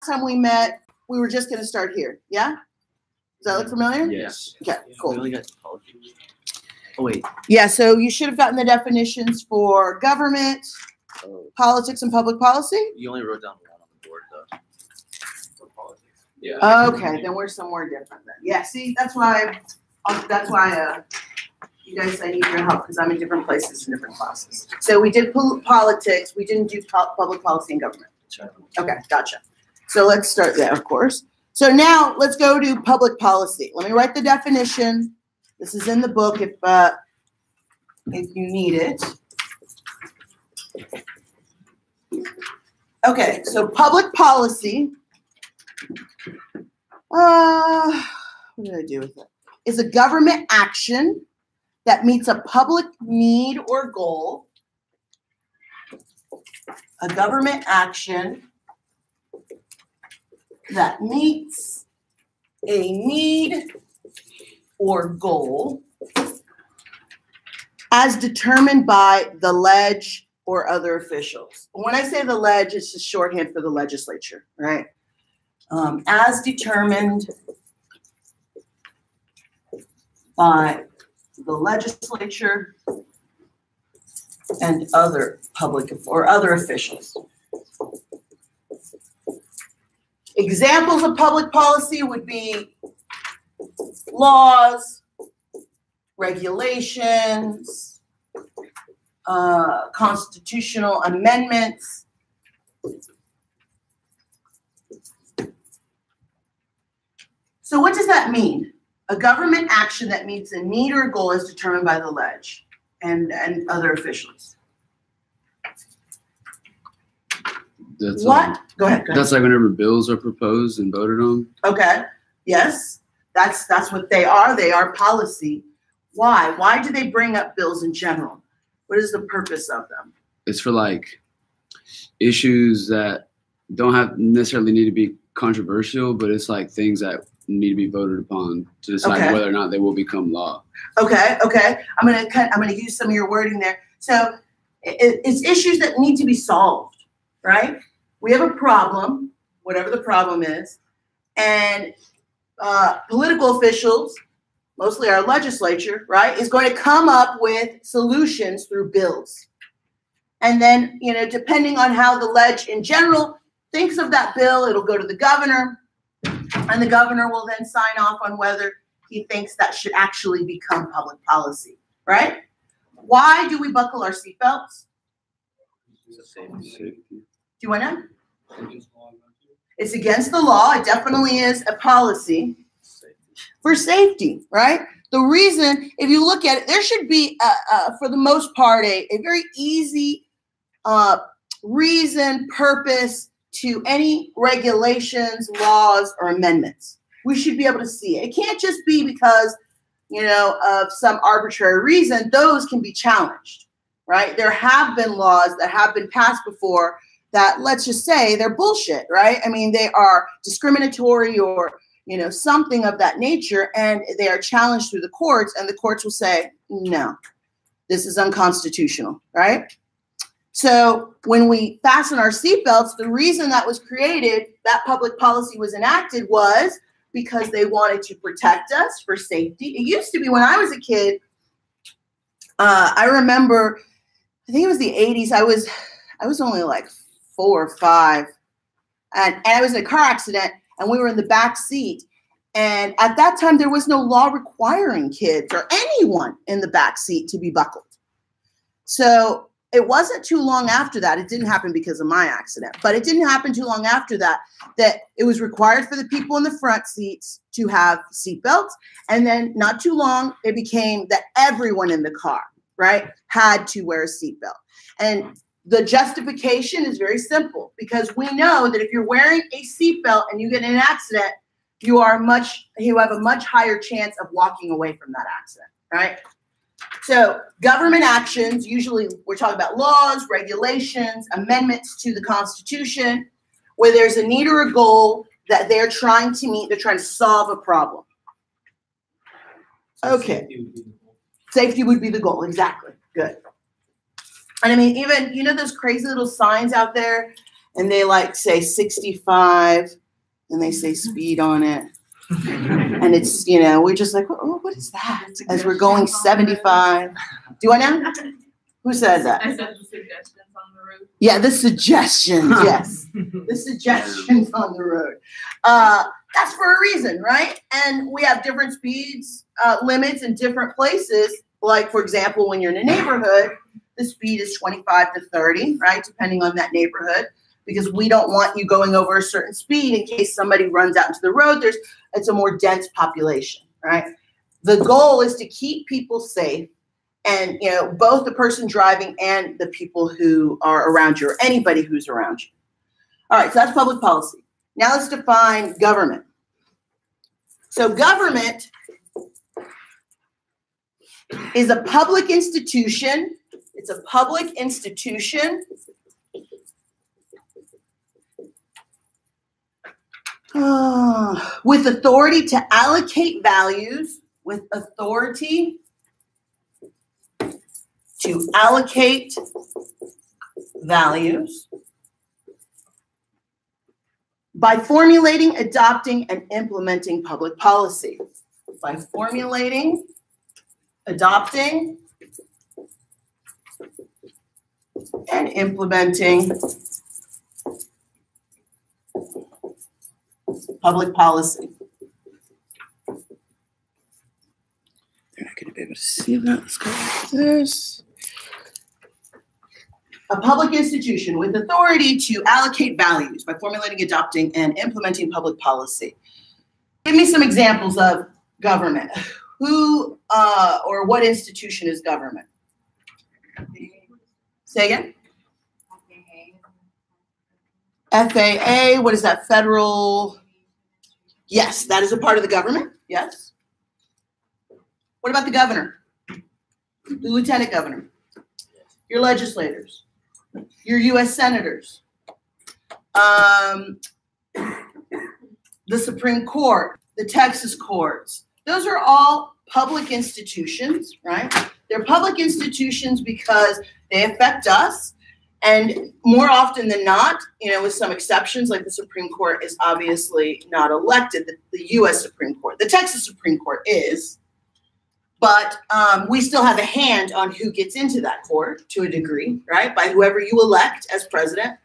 time we met, we were just going to start here. Yeah? Does that look familiar? Yes. Okay, cool. We only got politics. Oh, wait. Yeah, so you should have gotten the definitions for government, politics, and public policy. You only wrote down one on the board, though. For politics. Yeah. Okay, then we're somewhere different then. Yeah, see, that's why you guys, I need your help because I'm in different places in different classes. So we did politics. We didn't do public policy and government. Okay, gotcha. So let's start there, of course. So now let's go to public policy. Let me write the definition. This is in the book if you need it. Okay, so public policy. What did I do with it? Is a government action that meets a public need or goal. A government action that meets a need or goal as determined by the ledge or other officials. When I say the ledge, it's just shorthand for the legislature, right? As determined by the legislature and other public or other officials. Examples of public policy would be laws, regulations, constitutional amendments. So what does that mean? A government action that meets a need or goal is determined by the ledge and other officials. That's what? Go ahead. That's like whenever bills are proposed and voted on. Okay. Yes. That's what they are. They are policy. Why? Why do they bring up bills in general? What is the purpose of them? It's for like issues that don't have necessarily need to be controversial, but it's like things that need to be voted upon to decide whether or not they will become law. Okay. I'm gonna use some of your wording there. So it's issues that need to be solved, right? We have a problem, whatever the problem is, and political officials, mostly our legislature, right, is going to come up with solutions through bills. And then, depending on how the ledge in general thinks of that bill, it'll go to the governor, and the governor will then sign off on whether he thinks that should actually become public policy, right? Why do we buckle our seatbelts? Safety. Do you want to? It's against the law. It definitely is a policy for safety, right? The reason, if you look at it, there should be, for the most part, a very easy reason, purpose to any regulations, laws, or amendments. We should be able to see it. It can't just be because, of some arbitrary reason. Those can be challenged, right? There have been laws that have been passed before that, let's just say, they're bullshit, right? I mean, they are discriminatory or, something of that nature, and they are challenged through the courts, and the courts will say, no, this is unconstitutional, right? So when we fasten our seatbelts, the reason that was created, that public policy was enacted, was because they wanted to protect us for safety. It used to be when I was a kid, I remember, I think it was the 80s, I was only like 4 or 5, and I was in a car accident, and we were in the back seat. And at that time, there was no law requiring kids or anyone in the back seat to be buckled. So it wasn't too long after that. It didn't happen because of my accident, but it didn't happen too long after that, that it was required for the people in the front seats to have seatbelts. And then not too long, it became that everyone in the car, right, had to wear a seatbelt. And the justification is very simple, because we know that if you're wearing a seatbelt and you get in an accident, you have a much higher chance of walking away from that accident, right? So government actions, usually we're talking about laws, regulations, amendments to the Constitution, where there's a need or a goal that they're trying to meet, they're trying to solve a problem. Okay. Safety would be the goal, exactly. Good. And I mean, even, those crazy little signs out there, and they like say 65 and they say speed on it. And it's, you know, we're just like, oh, what is that? As we're going 75. Do I know? Who said that? I said the suggestions on the road. Yeah, the suggestions, yes. The suggestions on the road. That's for a reason, right? And we have different speeds limits in different places. Like, for example, when you're in a neighborhood, the speed is 25 to 30, right? Depending on that neighborhood, because we don't want you going over a certain speed in case somebody runs out into the road. It's a more dense population, right? The goal is to keep people safe, and, you know, both the person driving and the people who are around you, or anybody who's around you. All right, so that's public policy. Now let's define government. So government is a public institution. It's a public institution with authority to allocate values, with authority to allocate values by formulating, adopting, and implementing public policy. By formulating, adopting, and implementing public policy. They're not going to be able to see that. Let's go like this. A public institution with authority to allocate values by formulating, adopting, and implementing public policy. Give me some examples of government. Who or what institution is government? Say again? FAA, what is that? Federal? Yes, that is a part of the government. Yes. What about the governor? The lieutenant governor? Your legislators? Your U.S. senators? The Supreme Court? The Texas courts? Those are all public institutions, right? They're public institutions because they affect us. And more often than not, you know, with some exceptions, like the Supreme Court is obviously not elected, the U.S. Supreme Court. The Texas Supreme Court is, but we still have a hand on who gets into that court to a degree, right? By whoever you elect as president.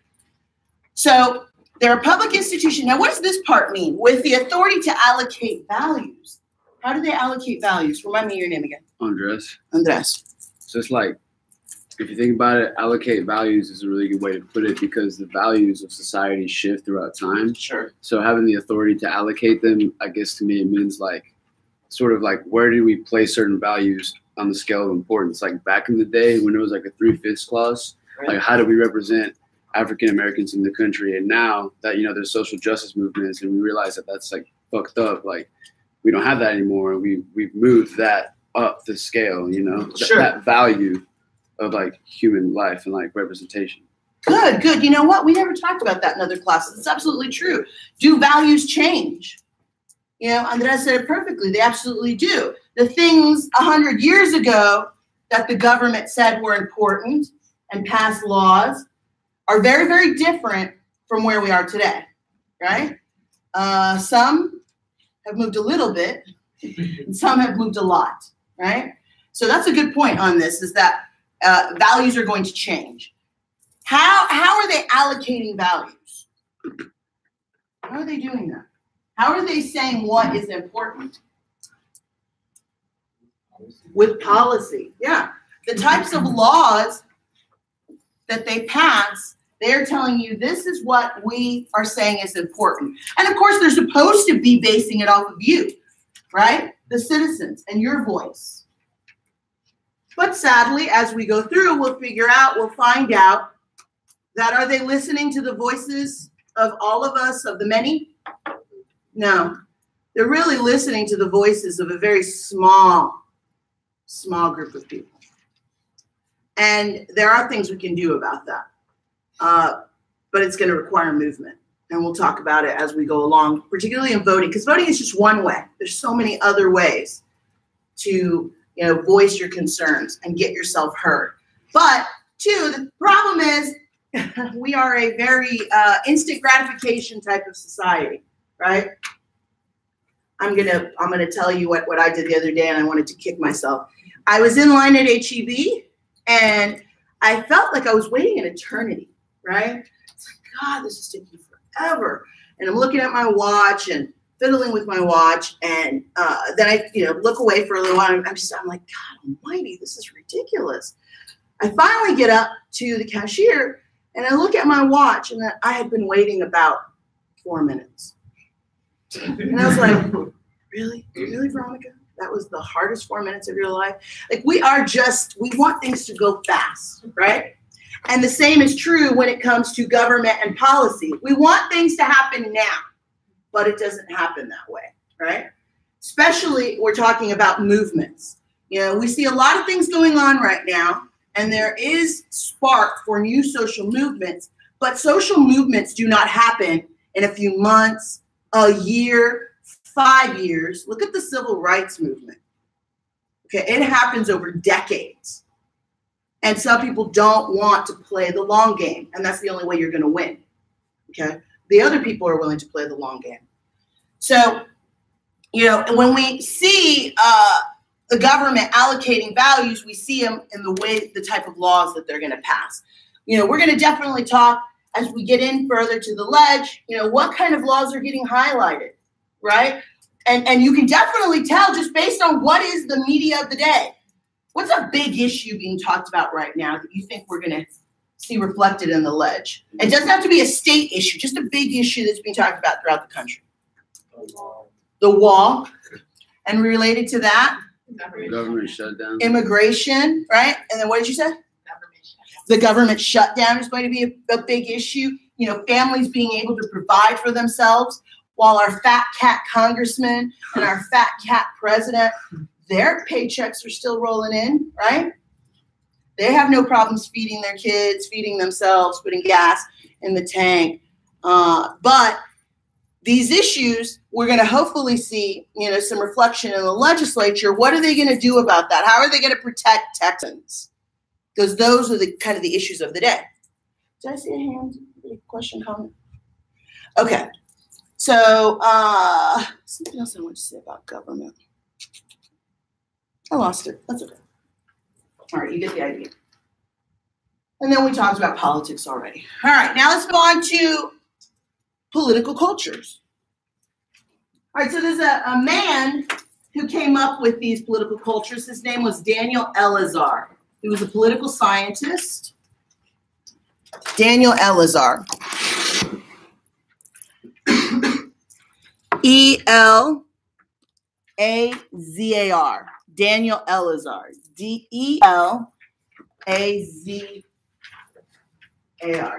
So they're a public institution. Now, what does this part mean? With the authority to allocate values. How do they allocate values? Remind me your name again. Andres. Andres. So it's like, if you think about it, allocate values is a really good way to put it, because the values of society shift throughout time. Sure. So having the authority to allocate them, I guess to me, it means like, sort of like, where do we place certain values on the scale of importance? Like back in the day when there was like a 3/5 clause, right. Like how do we represent African Americans in the country? And now that, you know, there's social justice movements and we realize that that's like fucked up. Like we don't have that anymore. We've moved that up the scale, you know, sure. That value of like human life and like representation. Good, good. You know what? We never talked about that in other classes. It's absolutely true. Do values change? You know, Andres said it perfectly. They absolutely do. The things 100 years ago that the government said were important and passed laws are very, very different from where we are today, right? Some have moved a little bit, and some have moved a lot, right? So that's a good point on this, is that values are going to change. How are they allocating values? How are they doing that? How are they saying what is important? With policy, yeah. The types of laws that they pass, they're telling you this is what we are saying is important. And of course, they're supposed to be basing it off of you, right? The citizens and your voice. But sadly, as we go through, we'll find out that are they listening to the voices of all of us, of the many? No, they're really listening to the voices of a very small group of people. And there are things we can do about that. But it's going to require movement. And we'll talk about it as we go along, particularly in voting, because voting is just one way. There's so many other ways to, you know, voice your concerns and get yourself heard. But two, the problem is we are a very instant gratification type of society, right? I'm gonna tell you what I did the other day, and I wanted to kick myself. I was in line at HEB, and I felt like I was waiting an eternity, right? It's like, God, this is taking forever. And I'm looking at my watch and fiddling with my watch, and then I, look away for a little while. I'm like, God Almighty, this is ridiculous. I finally get up to the cashier, and I look at my watch, and I had been waiting about 4 minutes. And I was like, really, Veronica? That was the hardest 4 minutes of your life? Like, we want things to go fast, right? And the same is true when it comes to government and policy. We want things to happen now, but it doesn't happen that way, right? Especially, we're talking about movements. We see a lot of things going on right now, and there is spark for new social movements, but social movements do not happen in a few months, a year, 5 years. Look at the civil rights movement. Okay, it happens over decades. And some people don't want to play the long game, and that's the only way you're going to win. Okay, the other people are willing to play the long game. So, when we see the government allocating values, we see them in the type of laws that they're going to pass. We're going to definitely talk as we get in further to the ledge, what kind of laws are getting highlighted, right? And you can definitely tell just based on what is the media of the day. What's a big issue being talked about right now that you think we're going to see reflected in the ledge? It doesn't have to be a state issue, just a big issue that's being talked about throughout the country. The wall. And related to that? Government shutdown. Immigration, right? And then what did you say? The government shutdown is going to be a big issue. Families being able to provide for themselves, while our fat cat congressman and our fat cat president, their paychecks are still rolling in, right? They have no problems feeding their kids, feeding themselves, putting gas in the tank. But these issues, we're going to hopefully see, some reflection in the legislature. What are they going to do about that? How are they going to protect Texans? Because those are the kind of the issues of the day. Did I see a hand? Any question, comment? Okay. So something else I want to say about government. I lost it. That's okay. All right, you get the idea. And then we talked about politics already. All right, now let's go on to political cultures. All right, so there's a man who came up with these political cultures. His name was Daniel Elazar. He was a political scientist. Daniel Elazar. E-L-A-Z-A-R. Daniel Elazar. D-E-L-A-Z-A-R.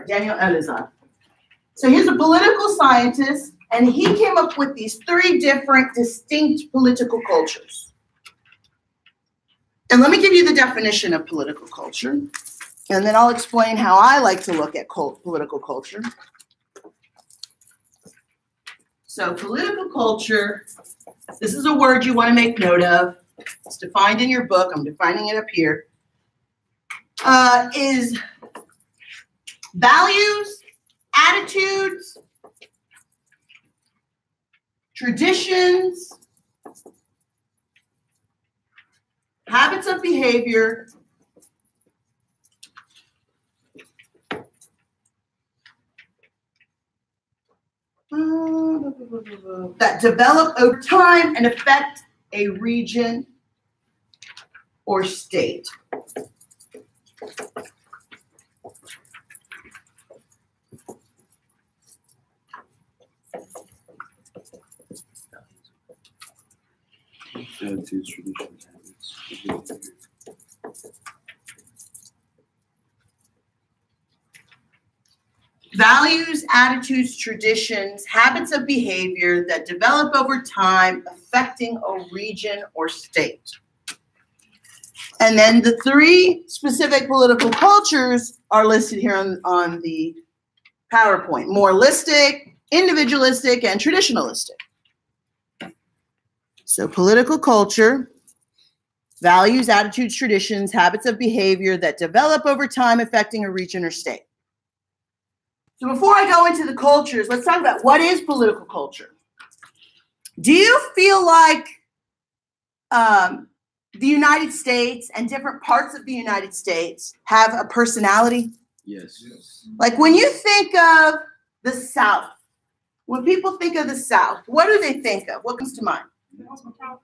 Daniel Elazar. So he's a political scientist, and he came up with these 3 different distinct political cultures. And let me give you the definition of political culture, and then I'll explain how I like to look at political culture. So political culture, this is a word you want to make note of. It's defined in your book. I'm defining it up here. Is values, attitudes, traditions, habits of behavior, that develop over time and affect a region or state. Attitudes, traditions, habits. Values, attitudes, traditions, habits of behavior that develop over time, affecting a region or state. And then the 3 specific political cultures are listed here on the PowerPoint: moralistic, individualistic, and traditionalistic. So political culture, values, attitudes, traditions, habits of behavior that develop over time, affecting a region or state. So before I go into the cultures, let's talk about what is political culture. Do you feel like the United States and different parts of the United States have a personality? Yes. Like when you think of the South, when people think of the South, what do they think of? What comes to mind? Hospitality.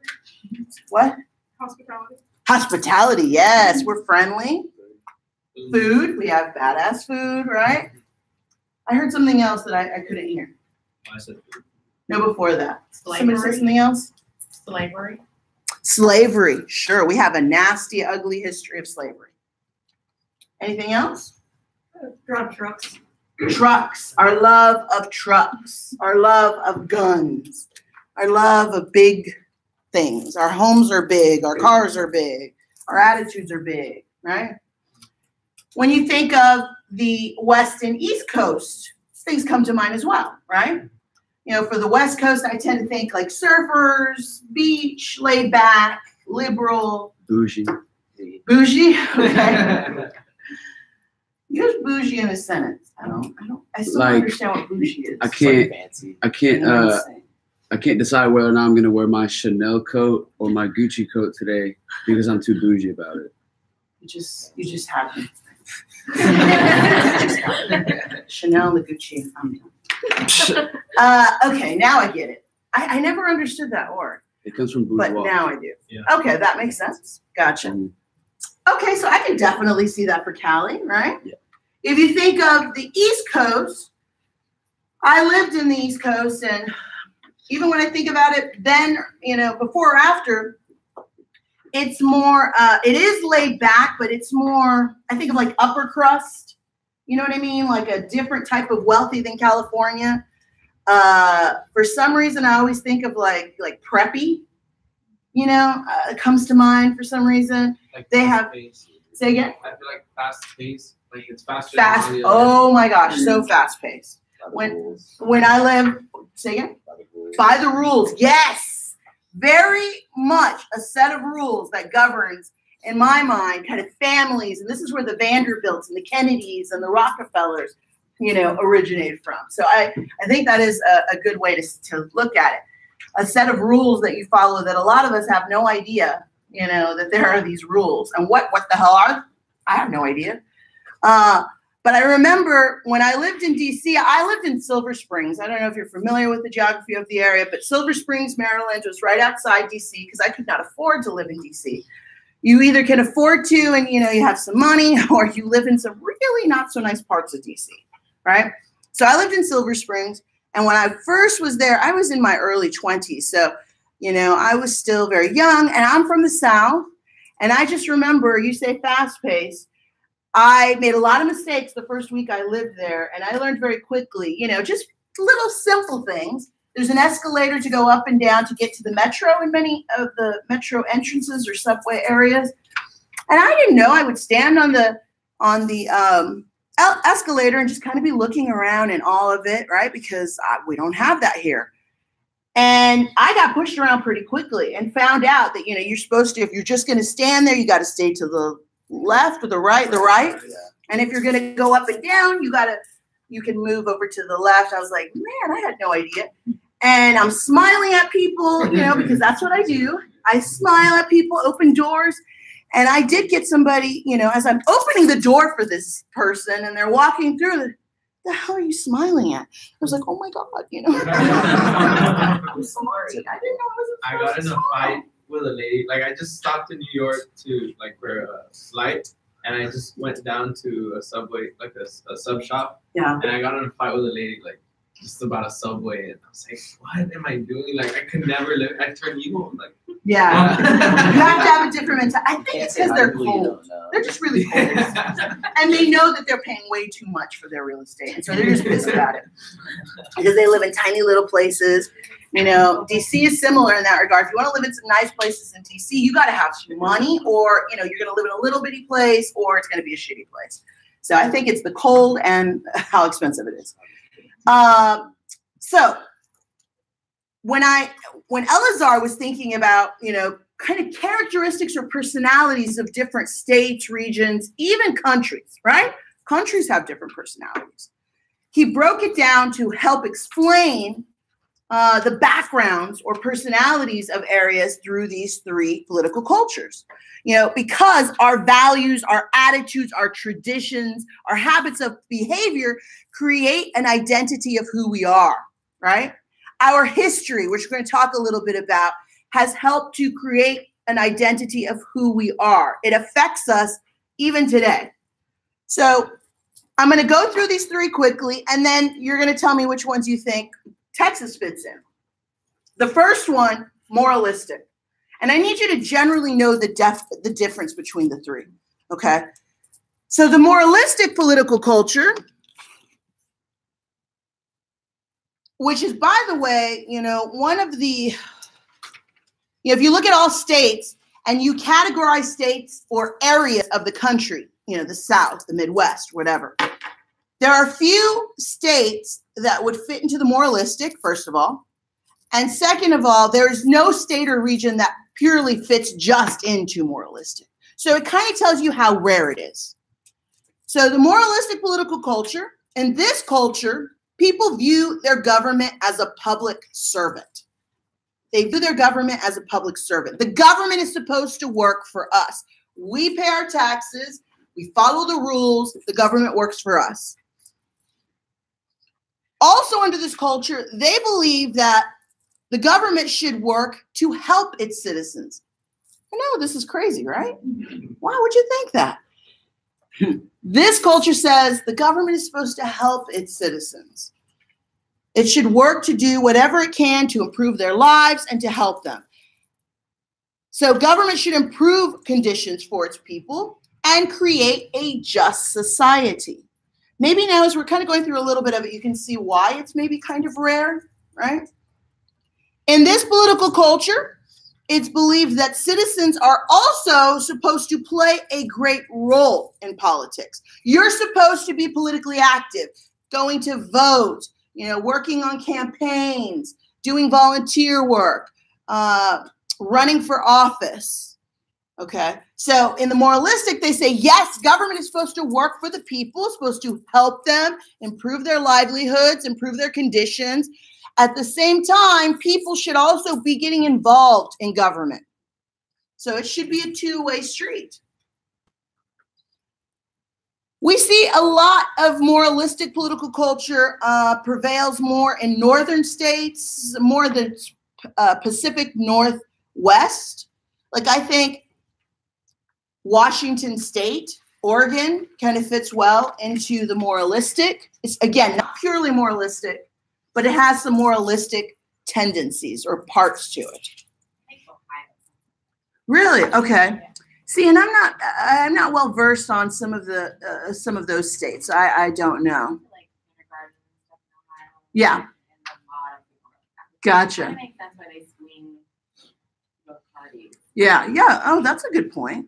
What? Hospitality. Hospitality, yes. We're friendly. Food, we have badass food, right? I heard something else that I couldn't hear. I said food. No, before that. Somebody say Slavery. something else? Slavery. Slavery, sure. We have a nasty, ugly history of slavery. Anything else? Drive trucks. Trucks, our love of trucks, our love of guns, our love of big things. Our homes are big, our cars are big, our attitudes are big, right? When you think of the West and East Coast, things come to mind as well, right? You know, for the West Coast, I tend to think like surfers, beach, laid back, liberal. Bougie. Bougie? Okay. Use bougie in a sentence. I still don't understand what bougie is. I can't fancy. I can't decide whether or not I'm gonna wear my Chanel coat or my Gucci coat today because I'm too bougie about it. You just have me. Chanel and the Gucci. I'm done. Okay, now I get it. I never understood that word, It comes from but bourgeois. now I do. Yeah. Okay, that makes sense. Gotcha. Mm. Okay, so I can definitely see that for Cali, right? Yeah. If you think of the East Coast, I lived in the East Coast, and even when I think about it, then, you know, before or after, it's more, it is laid back, but it's more, I think of like upper crust. You know what I mean? Like a different type of wealthy than California. For some reason, I always think of like preppy, you know, it comes to mind for some reason. Like They fast have- pace. Say again? I feel like fast pace. Like it's faster. Fast. Than all the other. Oh my gosh, so fast paced. When I live, say again? By the rules, yes. Very much a set of rules that governs, in my mind, kind of families. And this is where the Vanderbilts and the Kennedys and the Rockefellers, you know, originated from. So I think that is a good way to look at it. A set of rules that you follow that a lot of us have no idea, you know, that there are these rules. And what the hell are? I have no idea. But I remember when I lived in D.C., I lived in Silver Springs. I don't know if you're familiar with the geography of the area, but Silver Springs, Maryland was right outside D.C. because I could not afford to live in D.C. You either can afford to and, you know, you have some money, or you live in some really not so nice parts of D.C., right? So I lived in Silver Springs. And when I first was there, I was in my early 20s. So, you know, I was still very young, and I'm from the South. And I just remember, you say fast paced. I made a lot of mistakes the first week I lived there, and I learned very quickly, you know, just little simple things. There's an escalator to go up and down to get to the metro in many of the metro entrances or subway areas. And I didn't know I would stand on the escalator and just kind of be looking around and all of it, right? Because we don't have that here. And I got pushed around pretty quickly and found out that, you know, you're supposed to, if you're just going to stand there, you got to stay to the left or the right. And if you're going to go up and down, you can move over to the left. I was like, man, I had no idea. And I'm smiling at people, you know, because that's what I do. I smile at people, open doors. And I did get somebody, you know, as I'm opening the door for this person and they're walking through, the hell are you smiling at? I was like, oh my God, you know. I'm sorry. I didn't know I was I got in a fight with a lady. Like I just stopped in New York to like for a flight, and I just went down to a subway, like a sub shop. Yeah. And I got in a fight with a lady, like just about a subway, and I was like, what am I doing? Like I could never live. I turned you on, like. Yeah. You have to have a different mentality. I think it's because they're cold. They're just really cold. And they know that they're paying way too much for their real estate. And so they're just pissed about it. Because they live in tiny little places. You know, DC is similar in that regard. If you want to live in some nice places in DC, you got to have some money, or, you know, you're going to live in a little bitty place, or it's going to be a shitty place. So I think it's the cold and how expensive it is. So when Elazar was thinking about, you know, kind of characteristics or personalities of different states, regions, even countries, right? Countries have different personalities. he broke it down to help explain the backgrounds or personalities of areas through these three political cultures. You know, because our values, our attitudes, our traditions, our habits of behavior create an identity of who we are, right? Our history, which we're going to talk a little bit about, has helped to create an identity of who we are. It affects us even today. So I'm going to go through these three quickly, and then you're going to tell me which ones you think Texas fits in. The first one, moralistic. And I need you to generally know the difference between the three, okay? So the moralistic political culture, which is, by the way, you know, one of the, if you look at all states and you categorize states or areas of the country, you know, the South, the Midwest, whatever, there are few states that would fit into the moralistic, first of all. And second of all, there is no state or region that purely fits just into moralistic. So it kind of tells you how rare it is. So the moralistic political culture, in this culture, people view their government as a public servant. They view their government as a public servant. The government is supposed to work for us. We pay our taxes. We follow the rules. The government works for us. Also under this culture, they believe that the government should work to help its citizens. I know, this is crazy, right? Why would you think that? This culture says the government is supposed to help its citizens. It should work to do whatever it can to improve their lives and to help them. So government should improve conditions for its people and create a just society. Maybe now as we're kind of going through a little bit of it, you can see why it's maybe kind of rare, right? In this political culture, it's believed that citizens are also supposed to play a great role in politics. You're supposed to be politically active, going to vote, you know, working on campaigns, doing volunteer work, running for office. Okay. So in the moralistic, they say, yes, government is supposed to work for the people, supposed to help them improve their livelihoods, improve their conditions. At the same time, people should also be getting involved in government. So it should be a two-way street. We see a lot of moralistic political culture prevails more in northern states, more the Pacific Northwest. Like I think Washington State, Oregon kind of fits well into the moralistic. It's, again, not purely moralistic, but it has some moralistic tendencies or parts to it. Really? Okay. See, and I'm not well versed on some of those states. I don't know. Yeah. Gotcha. That makes sense why they swing both parties. Yeah. Oh, that's a good point.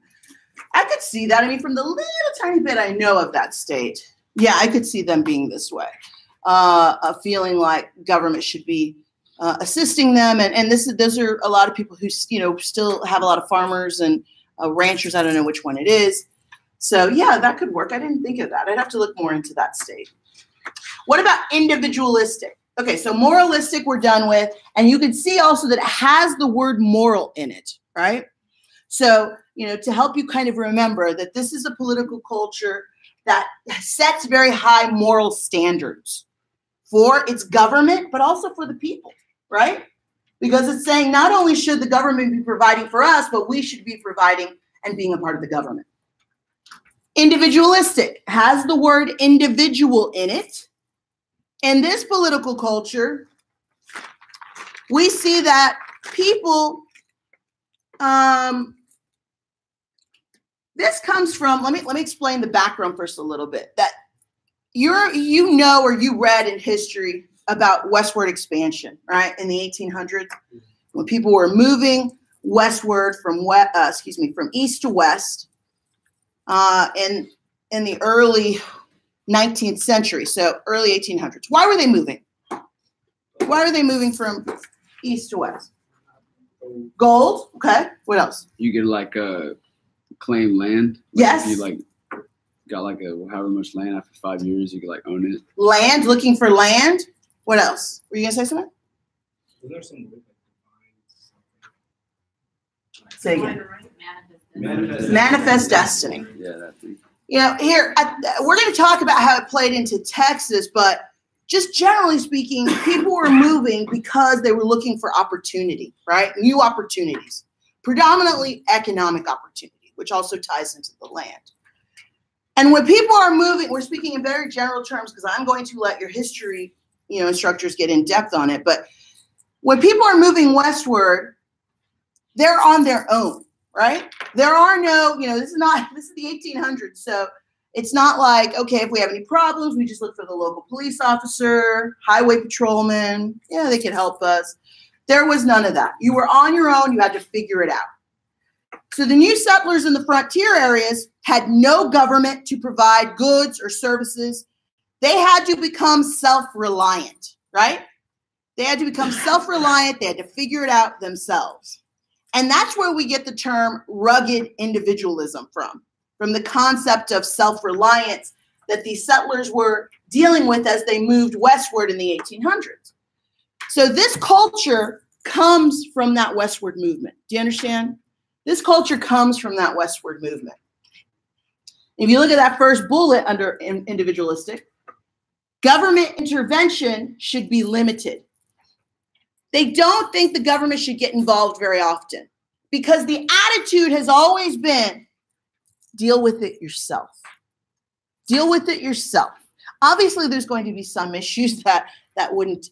I could see that. I mean, from the little tiny bit I know of that state, yeah, I could see them being this way. A feeling like government should be assisting them, and those are a lot of people who still have a lot of farmers and ranchers. I don't know which one it is. So yeah, that could work. I didn't think of that. I'd have to look more into that state. What about individualistic? Okay, so moralistic we're done with, and you can see also that it has the word moral in it, right? So to help you kind of remember that this is a political culture that sets very high moral standards for its government, but also for the people, right? Because it's saying not only should the government be providing for us, but we should be providing and being a part of the government. Individualistic has the word individual in it. In this political culture, we see that people, this comes from, let me explain the background first a little bit, that you read in history about westward expansion, right? In the 1800s, when people were moving westward from east to west, in the early 19th century, so early 1800s. Why were they moving? Why were they moving from east to west? Gold. Okay. What else? You could claim land. Yes. You got like however much land after 5 years, you could like own it. Land, looking for land. What else? Were you gonna say something? Was there some Say again. Manifest Destiny. Yeah, that thing. You know, here we're going to talk about how it played into Texas, but just generally speaking, people were moving because they were looking for opportunity, right? New opportunities, predominantly economic opportunity, which also ties into the land. And when people are moving, we're speaking in very general terms because I'm going to let your history, instructors get in depth on it. But when people are moving westward, they're on their own, right? There are no, this is the 1800s. So it's not like, okay, if we have any problems, we just look for the local police officer, highway patrolman. Yeah, they can help us. There was none of that. You were on your own. You had to figure it out. So the new settlers in the frontier areas had no government to provide goods or services. They had to become self-reliant, right? They had to become self-reliant. They had to figure it out themselves. And that's where we get the term rugged individualism from the concept of self-reliance that these settlers were dealing with as they moved westward in the 1800s. So this culture comes from that westward movement. Do you understand? This culture comes from that westward movement. If you look at that first bullet under individualistic, government intervention should be limited. They don't think the government should get involved very often because the attitude has always been, deal with it yourself. Deal with it yourself. Obviously, there's going to be some issues that wouldn't,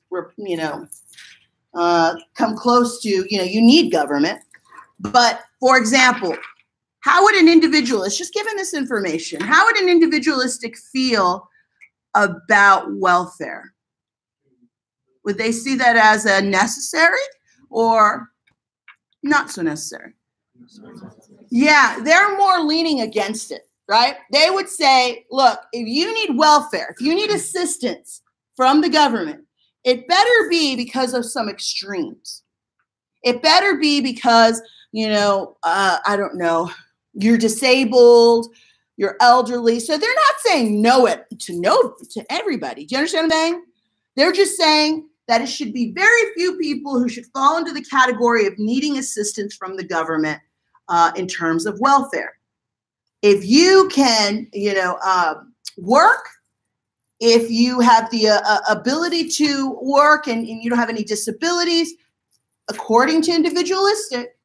come close to, you need government. But for example, how would an individualist, just given this information, how would an individualistic feel about welfare? Would they see that as a necessary or not so necessary? Yeah, they're more leaning against it, right? They would say, look, if you need welfare, if you need assistance from the government, it better be because of some extremes. It better be because, I don't know, you're disabled, you're elderly. So they're not saying no to everybody. Do you understand what I'm saying? They're just saying that it should be very few people who should fall into the category of needing assistance from the government in terms of welfare. If you can, work, if you have the ability to work and you don't have any disabilities, according to individualistic,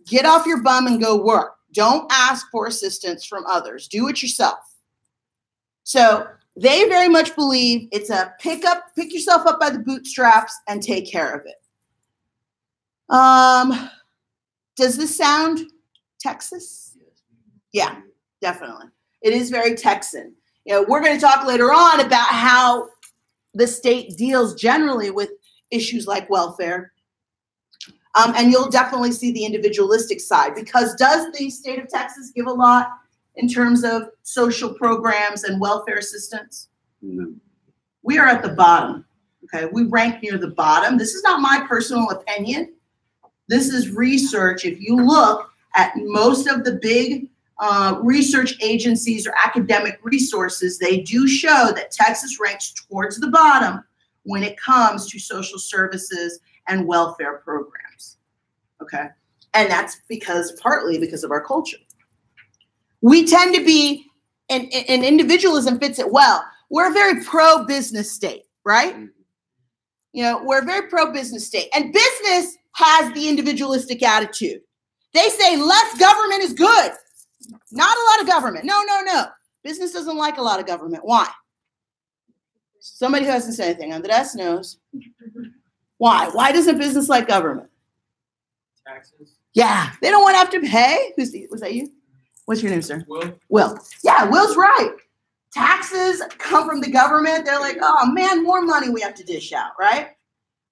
get off your bum and go work. Don't ask for assistance from others. Do it yourself. So they very much believe it's a pick yourself up by the bootstraps and take care of it. Does this sound Texas? Yeah, definitely. It is very Texan. We're going to talk later on about how the state deals generally with issues like welfare. And you'll definitely see the individualistic side because does the state of Texas give a lot in terms of social programs and welfare assistance? No. We are at the bottom, okay? We rank near the bottom. This is not my personal opinion. This is research. If you look at most of the big research agencies or academic resources, they do show that Texas ranks towards the bottom when it comes to social services and welfare programs, okay? And that's partly because of our culture. We tend to be, and individualism fits it well. We're a very pro-business state, right? We're a very pro-business state. And business has the individualistic attitude. They say less government is good. Not a lot of government. No. Business doesn't like a lot of government. Why? Somebody who hasn't said anything. Andres knows. Why? Why doesn't business like government? Taxes. Yeah, they don't want to have to pay. Was that you? What's your name, sir? Will. Yeah, Will's right. Taxes come from the government. They're like, oh man, more money we have to dish out, right?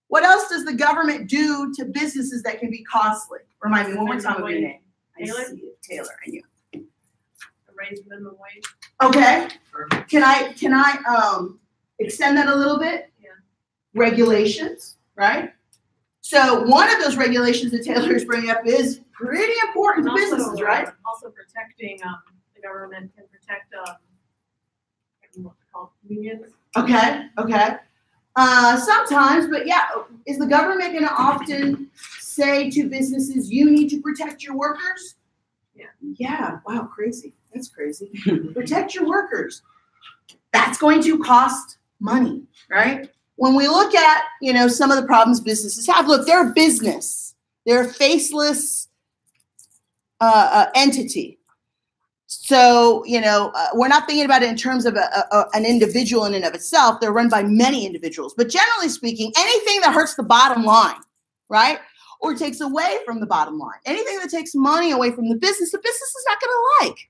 What else does the government do to businesses that can be costly? Remind me one more time of your name. Taylor? I see it. Taylor, I knew. Raise minimum wage. Okay. Can I extend that a little bit? Yeah. Regulations, right? So one of those regulations that Taylor is bringing up is pretty important to businesses, right? Also protecting the government can protect, what's it called, unions. Okay, okay. Sometimes, but yeah, is the government going to often say to businesses, you need to protect your workers? Yeah. Yeah, wow, crazy. That's crazy. Protect your workers. That's going to cost money, right? When we look at, some of the problems businesses have, look, they're a business. They're a faceless entity. So, we're not thinking about it in terms of an individual in and of itself. They're run by many individuals. But generally speaking, anything that hurts the bottom line, right, or takes away from the bottom line, anything that takes money away from the business is not going to like.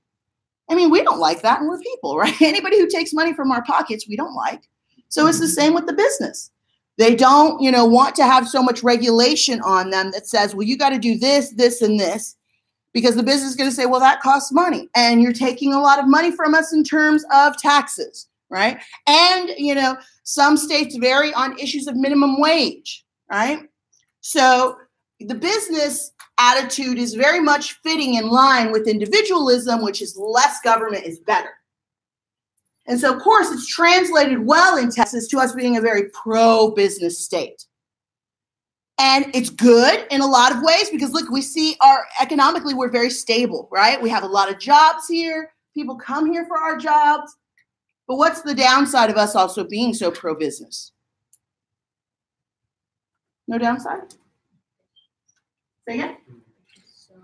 I mean, we don't like that, and we're people, right? Anybody who takes money from our pockets, we don't like. So it's the same with the business. They don't, want to have so much regulation on them that says, well, you got to do this, this, and this, because the business is going to say, well, that costs money, and you're taking a lot of money from us in terms of taxes, right? And, some states vary on issues of minimum wage, right? So the business attitude is very much fitting in line with individualism, which is less government is better. And so, of course, it's translated well in Texas to us being a very pro-business state. And it's good in a lot of ways because, look, we see economically, we're very stable, right? We have a lot of jobs here. People come here for our jobs. But what's the downside of us also being so pro-business? No downside? Say again? So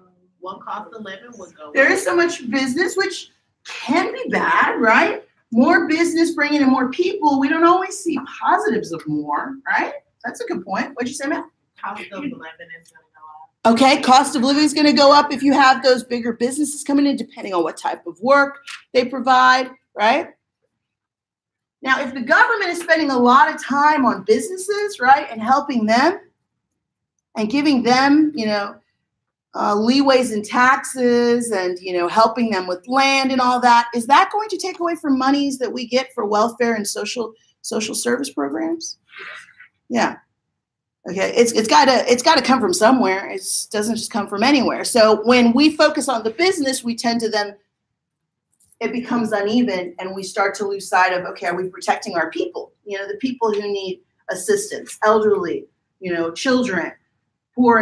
what cost of living would go There is so much business, which can be bad, right? More business bringing in more people. We don't always see positives of more, right? That's a good point. What'd you say, Matt? cost of living is going to go up. Okay, cost of living is going to go up if you have those bigger businesses coming in, depending on what type of work they provide, right? Now, if the government is spending a lot of time on businesses, right, and helping them and giving them, leeways in taxes and, helping them with land and all that, is that going to take away from monies that we get for welfare and social service programs? Yeah. Okay. It's got to come from somewhere. It doesn't just come from anywhere. So when we focus on the business, we tend to then, it becomes uneven and we start to lose sight of, okay, are we protecting our people? The people who need assistance, elderly, children, poor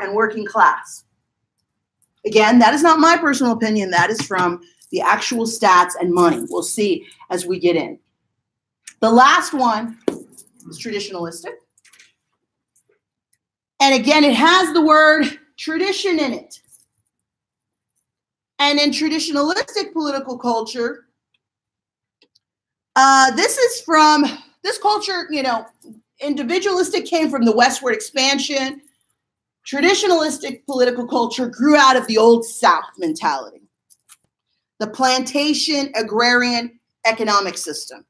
and working class. Again, that is not my personal opinion. That is from the actual stats and money. We'll see as we get in. The last one is traditionalistic. And again, it has the word tradition in it. And in traditionalistic political culture, this culture, individualistic came from the westward expansion. Traditionalistic political culture grew out of the Old South mentality, the plantation agrarian economic system.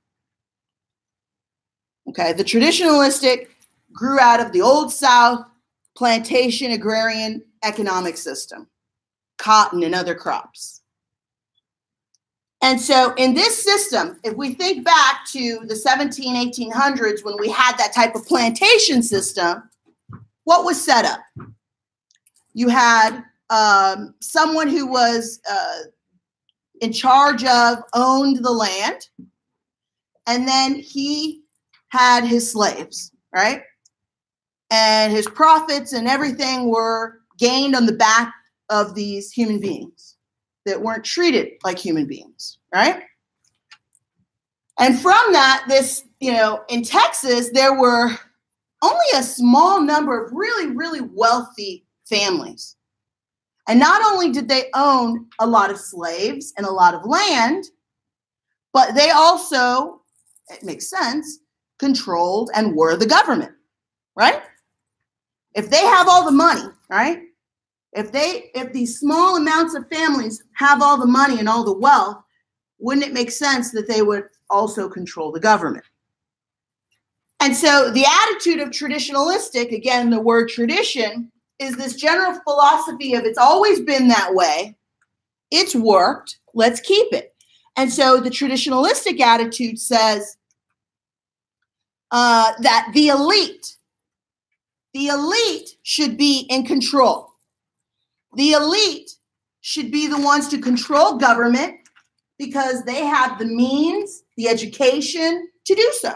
Okay, the traditionalistic grew out of the Old South plantation agrarian economic system, cotton and other crops. And so in this system, if we think back to the 1800s when we had that type of plantation system, what was set up? You had someone who was in charge of, owned the land, and then he had his slaves, right? And his profits and everything were gained on the back of these human beings that weren't treated like human beings, right? And from that, in Texas, there were only a small number of really, really wealthy families. And not only did they own a lot of slaves and a lot of land, but they also, it makes sense, controlled and were the government, right? If they have all the money, right? If these small amounts of families have all the money and all the wealth, wouldn't it make sense that they would also control the government? And so the attitude of traditionalistic, again, the word tradition, is this general philosophy of it's always been that way. It's worked. Let's keep it. And so the traditionalistic attitude says that the elite should be in control. The elite should be the ones to control government because they have the means, the education to do so.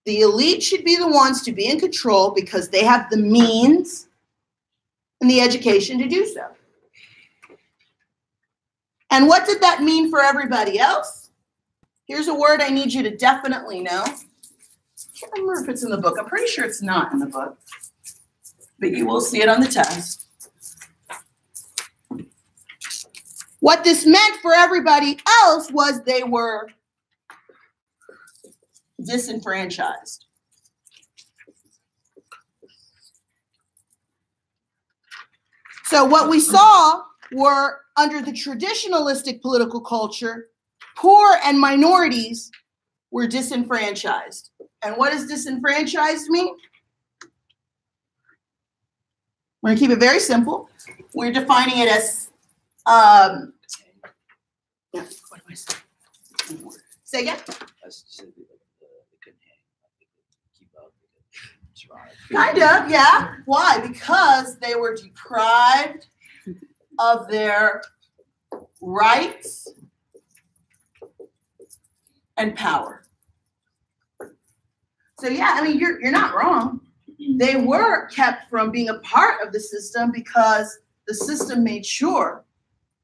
The elite should be the ones to be in control because they have the means and the education to do so. And what did that mean for everybody else? Here's a word I need you to definitely know. I can't remember if it's in the book. I'm pretty sure it's not in the book, but you will see it on the test. What this meant for everybody else was they were disenfranchised. So what we saw were, under the traditionalistic political culture, poor and minorities were disenfranchised. And what does disenfranchised mean? We're going to keep it very simple. We're defining it as, what am I saying? Say again? Kind of, yeah. Why? Because they were deprived of their rights and power. So yeah, I mean, you're not wrong. They were kept from being a part of the system because the system made sure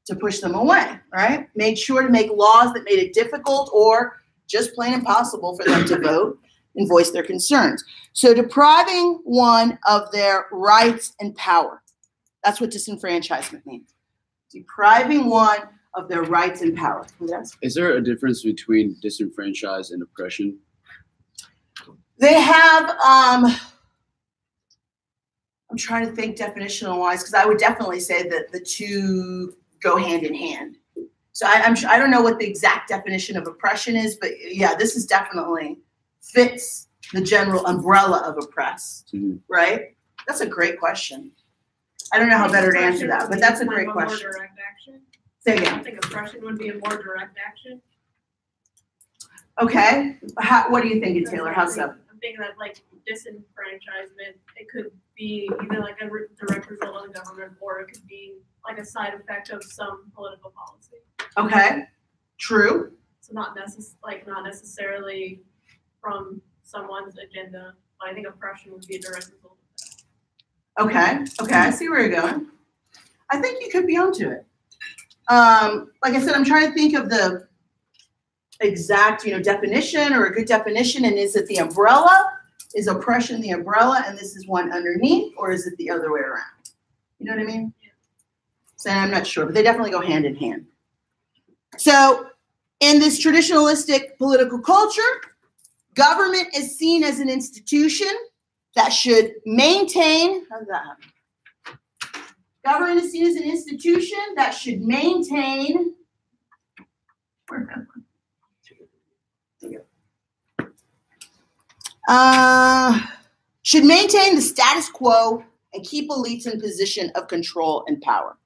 to push them away, right? Made sure to make laws that made it difficult or just plain impossible for them to vote and voice their concerns. So depriving one of their rights and power. That's what disenfranchisement means. Depriving one of their rights and power. Yes? Is there a difference between disenfranchised and oppression? They have, I'm trying to think definitional-wise, because I would definitely say that the two go hand in hand. So I don't know what the exact definition of oppression is, but yeah, this is definitely fits the general umbrella of oppressed, right? That's a great question. I don't know how better to answer that, but that's a great question. More direct action. Say again. I think oppression would be a more direct action. Okay. What do you think, Taylor? How so? I'm thinking that like disenfranchisement, it could be either like a direct result of the government, or it could be like a side effect of some political policy. Okay. True. So not necessarily from someone's agenda, but I think oppression would be a direct result of that. Okay. Okay. I see where you're going. I think you could be onto it. Like I said, I'm trying to think of the exact, definition or a good definition. And is it the umbrella? Is oppression the umbrella and this is one underneath, or is it the other way around? You know what I mean? Yeah. So I'm not sure, but they definitely go hand in hand. So in this traditionalistic political culture, government is seen as an institution that should maintain, how does that happen? Government is seen as an institution that should maintain, should maintain the status quo and keep elites in position of control and power.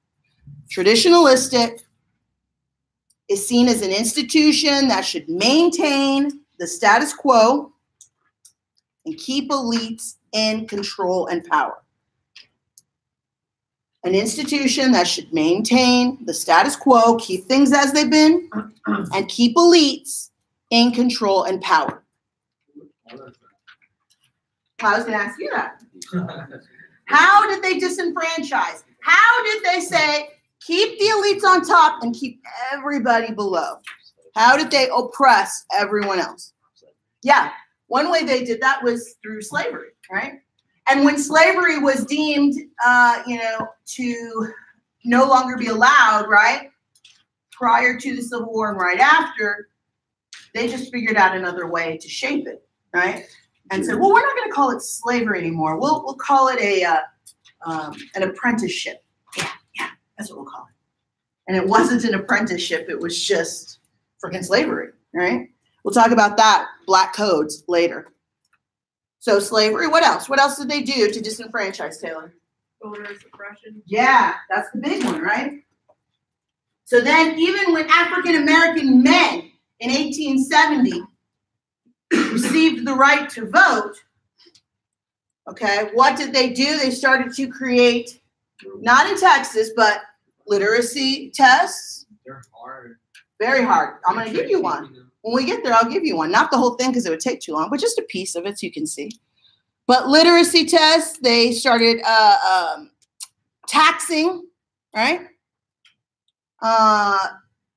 Traditionalistic is seen as an institution that should maintain the status quo and keep elites in control and power. An institution that should maintain the status quo, keep things as they've been, and keep elites in control and power. I was going to ask you that. How did they disenfranchise? How did they say, keep the elites on top and keep everybody below? How did they oppress everyone else? Yeah, one way they did that was through slavery, right? And when slavery was deemed, to no longer be allowed, right, prior to the Civil War and right after, they just figured out another way to shape it, right? And said, well, we're not going to call it slavery anymore. We'll call it an apprenticeship. Yeah, that's what we'll call it. And it wasn't an apprenticeship. It was just freaking slavery, right? We'll talk about that, black codes, later. So slavery, what else? What else did they do to disenfranchise, Taylor? Voter suppression. Yeah, that's the big one, right? So then even when African-American men in 1870 received the right to vote, okay, what did they do? They started to create Not in Texas, but literacy tests. They're hard. Very hard. I'm going to give you one. When we get there, I'll give you one. Not the whole thing because it would take too long, but just a piece of it so you can see. But literacy tests, they started taxing, right?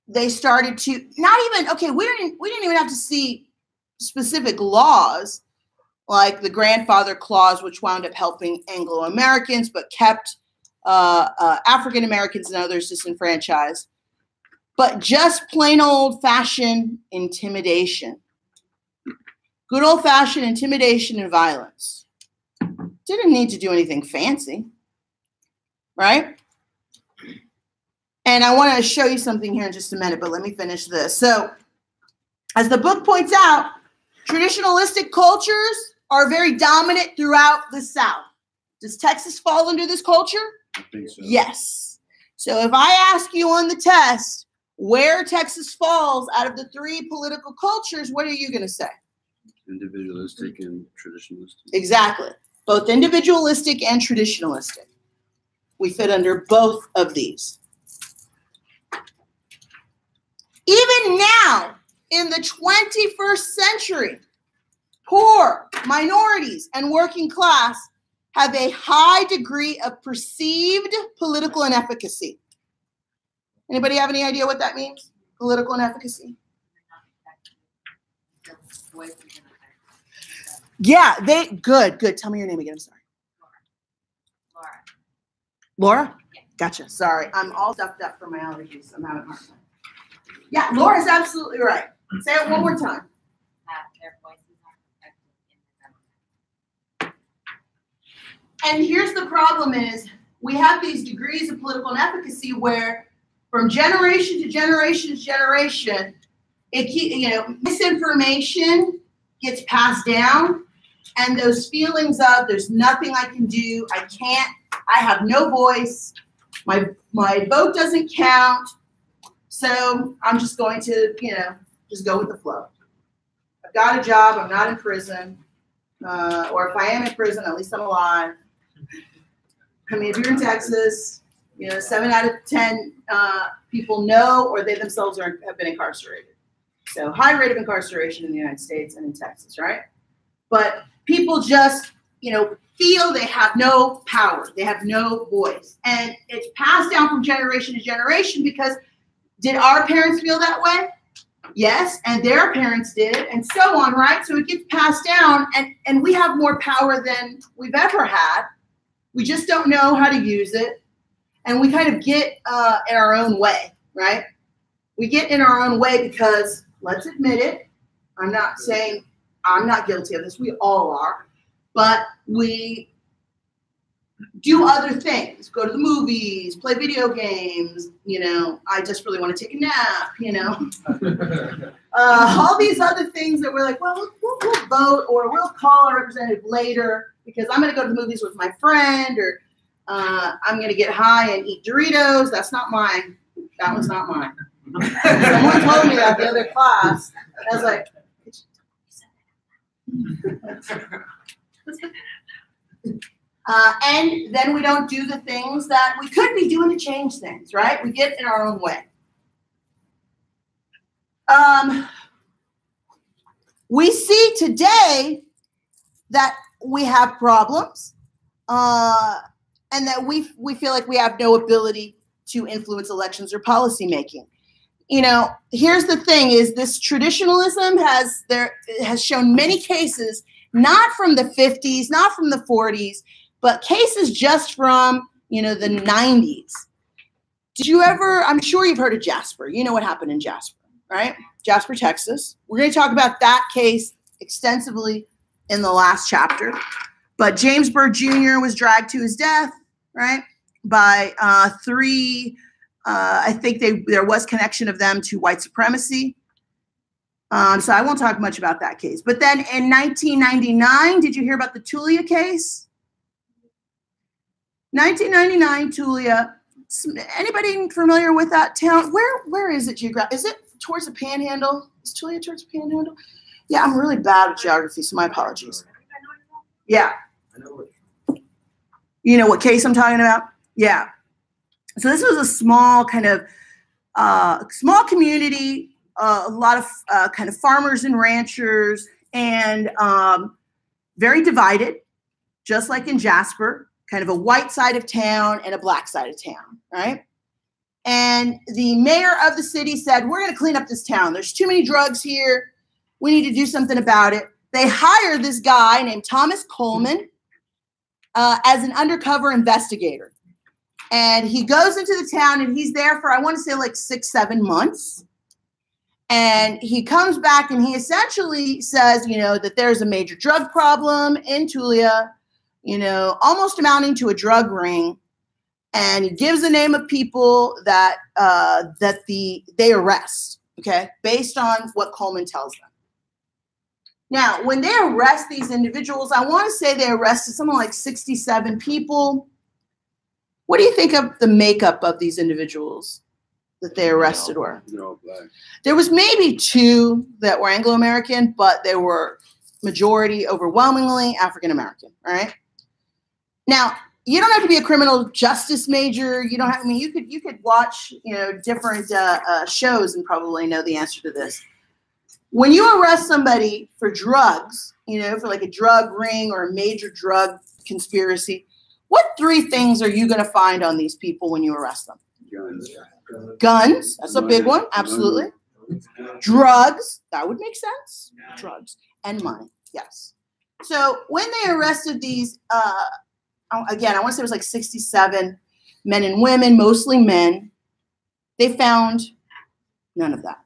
They started to not even, okay, we didn't even have to see specific laws like the grandfather clause, which wound up helping Anglo-Americans but kept African Americans and others disenfranchised. But just plain old-fashioned intimidation. Good old-fashioned intimidation and violence. Didn't need to do anything fancy, right? And I want to show you something here in just a minute, but let me finish this. So, as the book points out, traditionalistic cultures are very dominant throughout the South. Does Texas fall under this culture? I think so. Yes. So if I ask you on the test where Texas falls out of the three political cultures, what are you going to say? Individualistic and traditionalistic. Exactly. Both individualistic and traditionalistic. We fit under both of these. Even now, in the 21st century, poor, minorities, and working class have a high degree of perceived political inefficacy. Anybody have any idea what that means? Political inefficacy? Yeah, good. Tell me your name again. I'm sorry. Laura? Yeah. Gotcha. Sorry. I'm all stuffed up for my allergies. I'm having a hard time. Yeah, Laura's absolutely right. Say it one more time. Their voices are protected in the government. And here's the problem is we have these degrees of political inefficacy where from generation to generation to generation, misinformation gets passed down, and those feelings of there's nothing I can do, I can't, I have no voice, my vote doesn't count, so I'm just going to, just go with the flow. I've got a job, I'm not in prison, or if I am in prison, at least I'm alive. I mean, if you're in Texas, 7 out of 10 people know or they themselves have been incarcerated. So high rate of incarceration in the United States and in Texas, right? But people just, feel they have no power. They have no voice. And it's passed down from generation to generation because did our parents feel that way? Yes, and their parents did, and so on, right? So it gets passed down, and we have more power than we've ever had. We just don't know how to use it, and we kind of get in our own way, right? We get in our own way because, let's admit it, I'm not saying I'm not guilty of this, we all are, but we do other things, go to the movies, play video games, I just really want to take a nap, all these other things that we're like, well, we'll vote or we'll call our representative later because I'm going to go to the movies with my friend or I'm going to get high and eat Doritos. That's not mine. That was not mine. Someone told me that the other class. I was like, and then we don't do the things that we could be doing to change things, right? We get in our own way. We see today that we have problems and that we feel like we have no ability to influence elections or policy making. Here's the thing is this traditionalism has shown many cases, not from the 50s, not from the 40s, but cases just from, the 90s. Did you ever, I'm sure you've heard of Jasper. You know what happened in Jasper, right? Jasper, Texas. We're going to talk about that case extensively in the last chapter. But James Byrd Jr. was dragged to his death, right, by three, I think there was connection of them to white supremacy. So I won't talk much about that case. But then in 1999, did you hear about the Tulia case? 1999, Tulia. Anybody familiar with that town? Where is it geographically? Is it towards the Panhandle? Is Tulia towards the Panhandle? Yeah, I'm really bad at geography, so my apologies. Yeah. You know what case I'm talking about? Yeah. So this was a small kind of small community, a lot of kind of farmers and ranchers, and very divided, just like in Jasper, kind of a white side of town and a black side of town, right? And the mayor of the city said, we're going to clean up this town. There's too many drugs here. We need to do something about it. They hired this guy named Thomas Coleman as an undercover investigator. And he goes into the town and he's there for, I want to say like 6-7 months. And he comes back and he essentially says, you know, that there's a major drug problem in Tulia, you know, almost amounting to a drug ring. And he gives the name of people that they arrest, okay, based on what Coleman tells them. Now, when they arrest these individuals, I want to say they arrested something like 67 people. What do you think of the makeup of these individuals that they arrested were? They're all black. There was maybe 2 that were Anglo-American, but they were majority, overwhelmingly African-American, all right? Now, you don't have to be a criminal justice major. You don't have, I mean, you could watch, you know, different shows and probably know the answer to this. When you arrest somebody for drugs, you know, for like a drug ring or a major drug conspiracy, what 3 things are you going to find on these people when you arrest them? Guns. Guns, that's a big one, absolutely. Drugs, that would make sense. Drugs and money, yes. So when they arrested these, again, I want to say it was like 67 men and women, mostly men, they found none of that.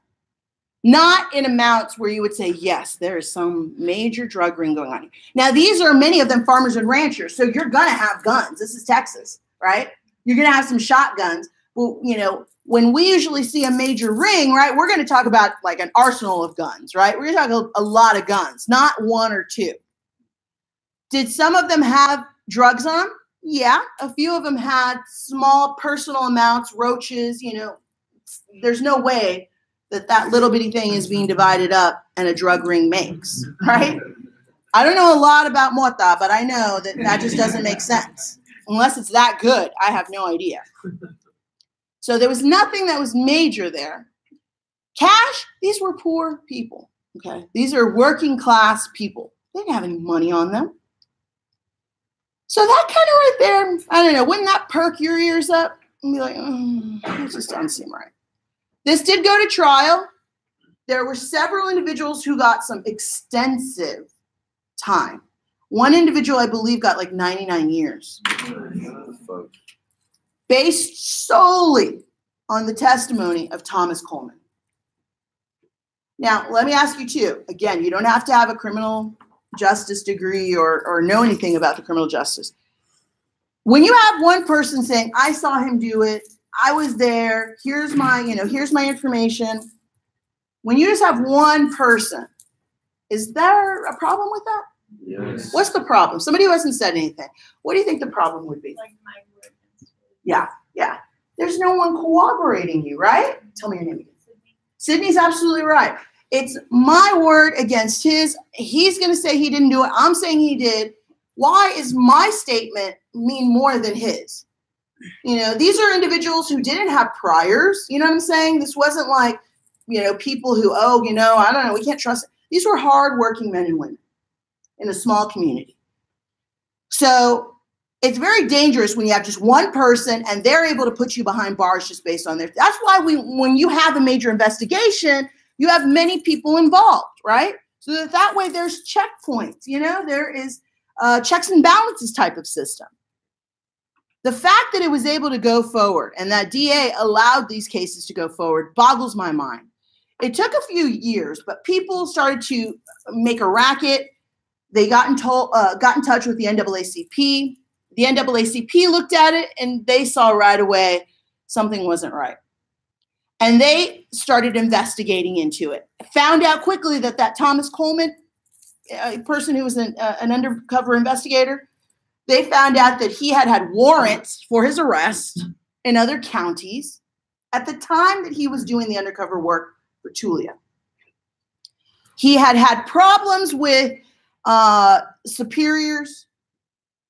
Not in amounts where you would say, yes, there is some major drug ring going on here. Now, these are many of them farmers and ranchers, so you're going to have guns. This is Texas, right? You're going to have some shotguns. Well, you know, when we usually see a major ring, right, we're going to talk about like an arsenal of guns, right? We're going to talk a lot of guns, not 1 or 2. Did some of them have drugs on them? Yeah, a few of them had small personal amounts, roaches, you know. There's no way that little bitty thing is being divided up and a drug ring makes, right? I don't know a lot about mota, but I know that just doesn't make sense. Unless it's that good, I have no idea. So there was nothing that was major there. Cash, these were poor people, okay? These are working class people. They didn't have any money on them. So that kind of right there, I don't know, wouldn't that perk your ears up and be like, it just doesn't seem right. This did go to trial. There were several individuals who got some extensive time. One individual, I believe, got like 99 years. Based solely on the testimony of Thomas Coleman. Now, let me ask you too. Again, you don't have to have a criminal justice degree or know anything about the criminal justice. When you have one person saying, I saw him do it, I was there, here's my information. When you just have one person, is there a problem with that? Yes. What's the problem? Somebody who hasn't said anything. What do you think the problem would be? Like my word. Yeah. There's no one corroborating you, right? Tell me your name again. Sydney's absolutely right. It's my word against his. He's going to say he didn't do it. I'm saying he did. Why is my statement mean more than his? You know, these are individuals who didn't have priors. You know what I'm saying? This wasn't like, you know, people who, oh, you know, I don't know, we can't trust it. These were hardworking men and women in a small community. So it's very dangerous when you have just one person and they're able to put you behind bars just based on their. That's why when you have a major investigation, you have many people involved, right? So that way there's checkpoints, you know, there is checks and balances type of system. The fact that it was able to go forward and that DA allowed these cases to go forward boggles my mind. It took a few years, but people started to make a racket. They got in touch with the NAACP. The NAACP looked at it and they saw right away something wasn't right. And they started investigating into it. Found out quickly that Thomas Coleman, a person who was an undercover investigator, they found out that he had warrants for his arrest in other counties at the time that he was doing the undercover work for Tulia. He had problems with superiors.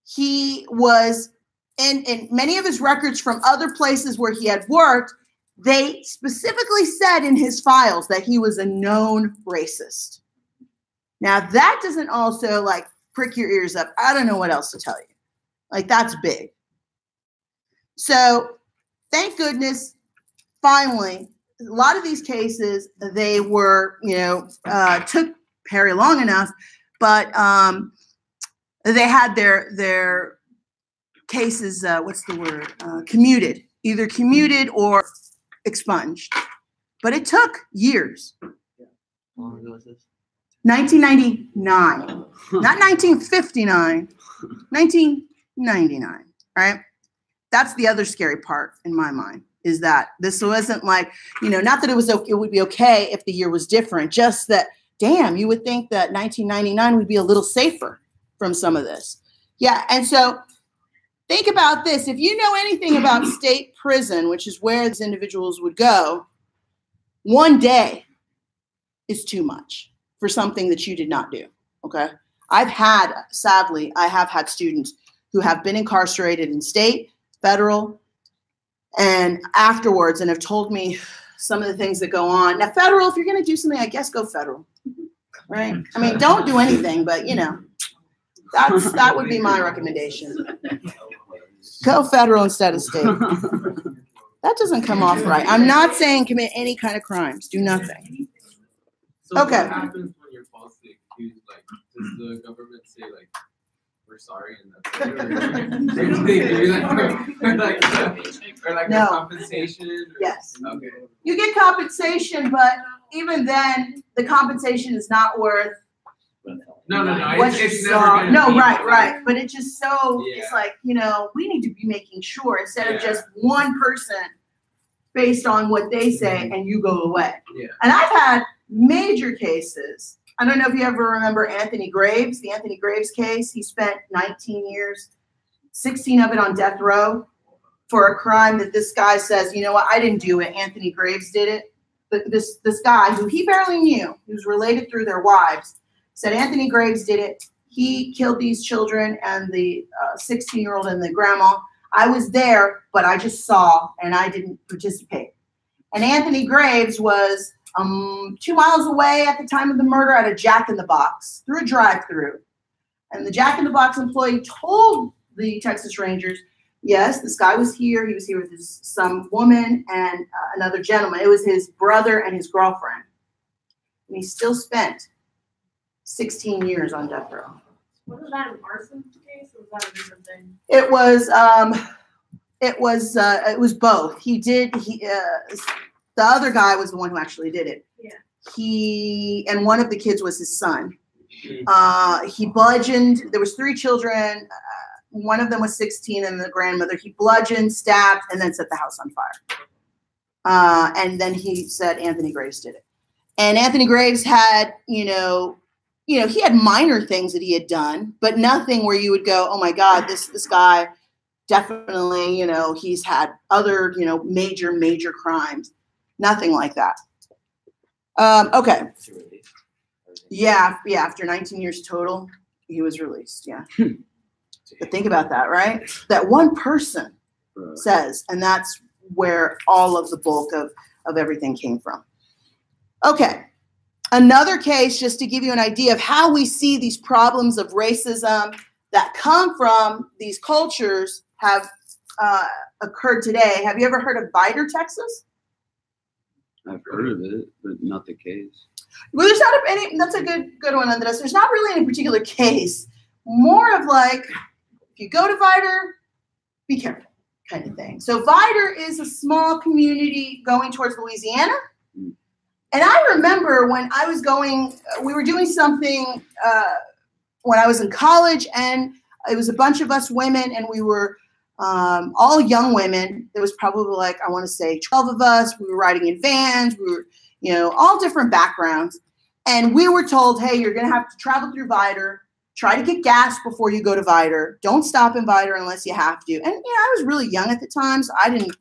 He was in many of his records from other places where he had worked, they specifically said in his files that he was a known racist. Now that doesn't also like prick your ears up. I don't know what else to tell you. Like that's big. So thank goodness, finally, a lot of these cases, they were, took Perry long enough, but they had their cases, what's the word, commuted, either commuted or expunged. But it took years. How long ago was this? 1999, not 1959, 1999, right? That's the other scary part in my mind, is that this wasn't like, not that it would be okay if the year was different, just that, damn, you would think that 1999 would be a little safer from some of this. Yeah, and so think about this. If you know anything about state prison, which is where these individuals would go, one day is too much for something that you did not do, okay? Sadly, I have had students who have been incarcerated in state, federal, and afterwards, and have told me some of the things that go on. Now, federal, if you're going to do something, I guess go federal, right? I mean, don't do anything, but that would be my recommendation. Go federal instead of state. That doesn't come off right. I'm not saying commit any kind of crimes. Do nothing. So Okay. what happens when you're falsely accused? Like, does the government say like, "We're sorry" and that's it, or do they give you like No. a compensation? Or? Yes. Okay. You get compensation, but even then, the compensation is not worth No. what It's, you it's saw. never gonna No, be right. like- But it's just so, Yeah. it's like, we need to be making sure instead of Yeah. just one person based on what they say and you go away. Yeah. And I've had major cases. I don't know if you ever remember Anthony Graves, the Anthony Graves case. He spent 19 years, 16 of it on death row for a crime that this guy says, you know what, I didn't do it. Anthony Graves did it. But this guy who he barely knew, he was related through their wives, said Anthony Graves did it. He killed these children and the 16-year-old and the grandma. I was there, but I just saw and I didn't participate. And Anthony Graves was 2 miles away at the time of the murder at a Jack in the Box through a drive-through. And the Jack in the Box employee told the Texas Rangers, yes, this guy was here. He was here with some woman and another gentleman. It was his brother and his girlfriend. And he still spent 16 years on death row. Wasn't that an arson case, or was that a different thing? It was both. The other guy was the one who actually did it. Yeah. And one of the kids was his son. He bludgeoned. There was 3 children. One of them was 16 and the grandmother. He bludgeoned, stabbed, and then set the house on fire. And then he said Anthony Graves did it. And Anthony Graves had, he had minor things that he had done, but nothing where you would go, oh my God, this guy definitely, he's had other, major crimes. Nothing like that. Okay. Yeah, after 19 years total, he was released, yeah. But think about that, right? That one person says, and that's where all of the bulk of everything came from. Okay. Another case, just to give you an idea of how we see these problems of racism that come from these cultures have occurred today. Have you ever heard of Vidor, Texas? I've heard of it, but not the case. Well, there's not any, that's a good one, Andres. There's not really any particular case. More of like, if you go to Vidor, be careful kind of thing. So Vidor is a small community going towards Louisiana. And I remember when I was we were doing something when I was in college, and it was a bunch of us women, and we were all young women. There was probably like, I want to say 12 of us. We were riding in vans. We were, all different backgrounds. And we were told, hey, you're going to have to travel through Vidor. Try to get gas before you go to Vidor. Don't stop in Vidor unless you have to. And, I was really young at the time, so I didn't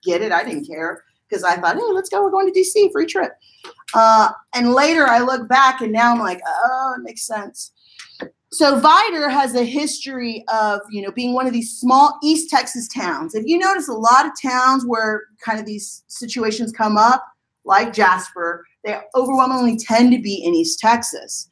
get it. I didn't care. Because I thought, hey, let's go. We're going to DC, free trip. And later I look back and now I'm like, oh, it makes sense. So Vidor has a history of, being one of these small East Texas towns. If you notice, a lot of towns where kind of these situations come up, like Jasper, they overwhelmingly tend to be in East Texas.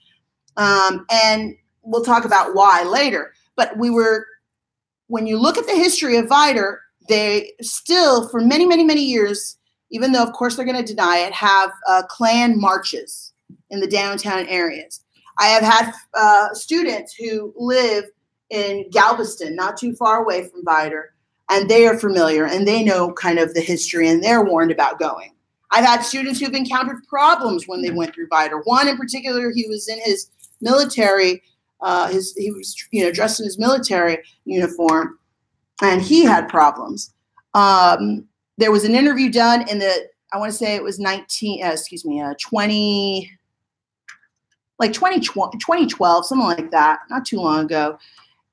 And we'll talk about why later. But when you look at the history of Vidor, they still, for many, many, many years, even though, of course, they're going to deny it, have Klan marches in the downtown areas. I have had students who live in Galveston, not too far away from Vidor, and they are familiar, and they know kind of the history, and they're warned about going. I've had students who've encountered problems when they went through Vidor. One in particular, he was in his military, he was dressed in his military uniform, and he had problems. There was an interview done in I want to say it was 2012, something like that, not too long ago.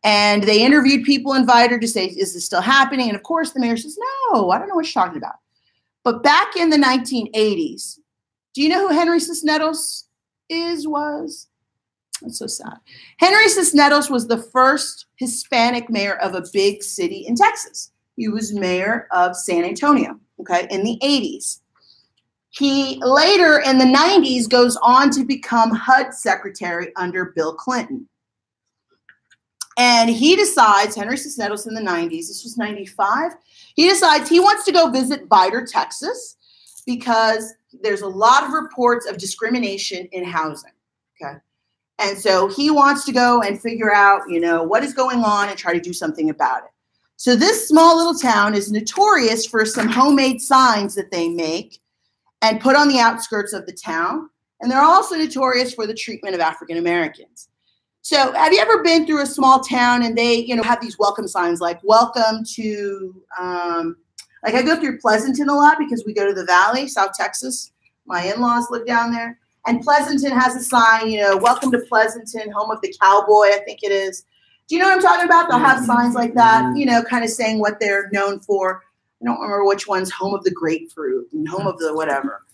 And they interviewed people in Vidor to say, is this still happening? And of course the mayor says, no, I don't know what you're talking about. But back in the 1980s, do you know who Henry Cisneros was? That's so sad. Henry Cisneros was the first Hispanic mayor of a big city in Texas. He was mayor of San Antonio, okay, in the 80s. He later in the 90s goes on to become HUD secretary under Bill Clinton. And he decides, Henry Cisneros in the 90s, this was 95, he decides he wants to go visit Vidor, Texas, because there's a lot of reports of discrimination in housing, okay? And so he wants to go and figure out, what is going on and try to do something about it. So this small little town is notorious for some homemade signs that they make and put on the outskirts of the town. And they're also notorious for the treatment of African Americans. So have you ever been through a small town and they, have these welcome signs like welcome to, like I go through Pleasanton a lot because we go to the Valley, South Texas. My in-laws live down there. And Pleasanton has a sign, welcome to Pleasanton, home of the cowboy, I think it is. Do you know what I'm talking about? They'll have signs like that, kind of saying what they're known for. I don't remember which one's home of the grapefruit and home of the whatever.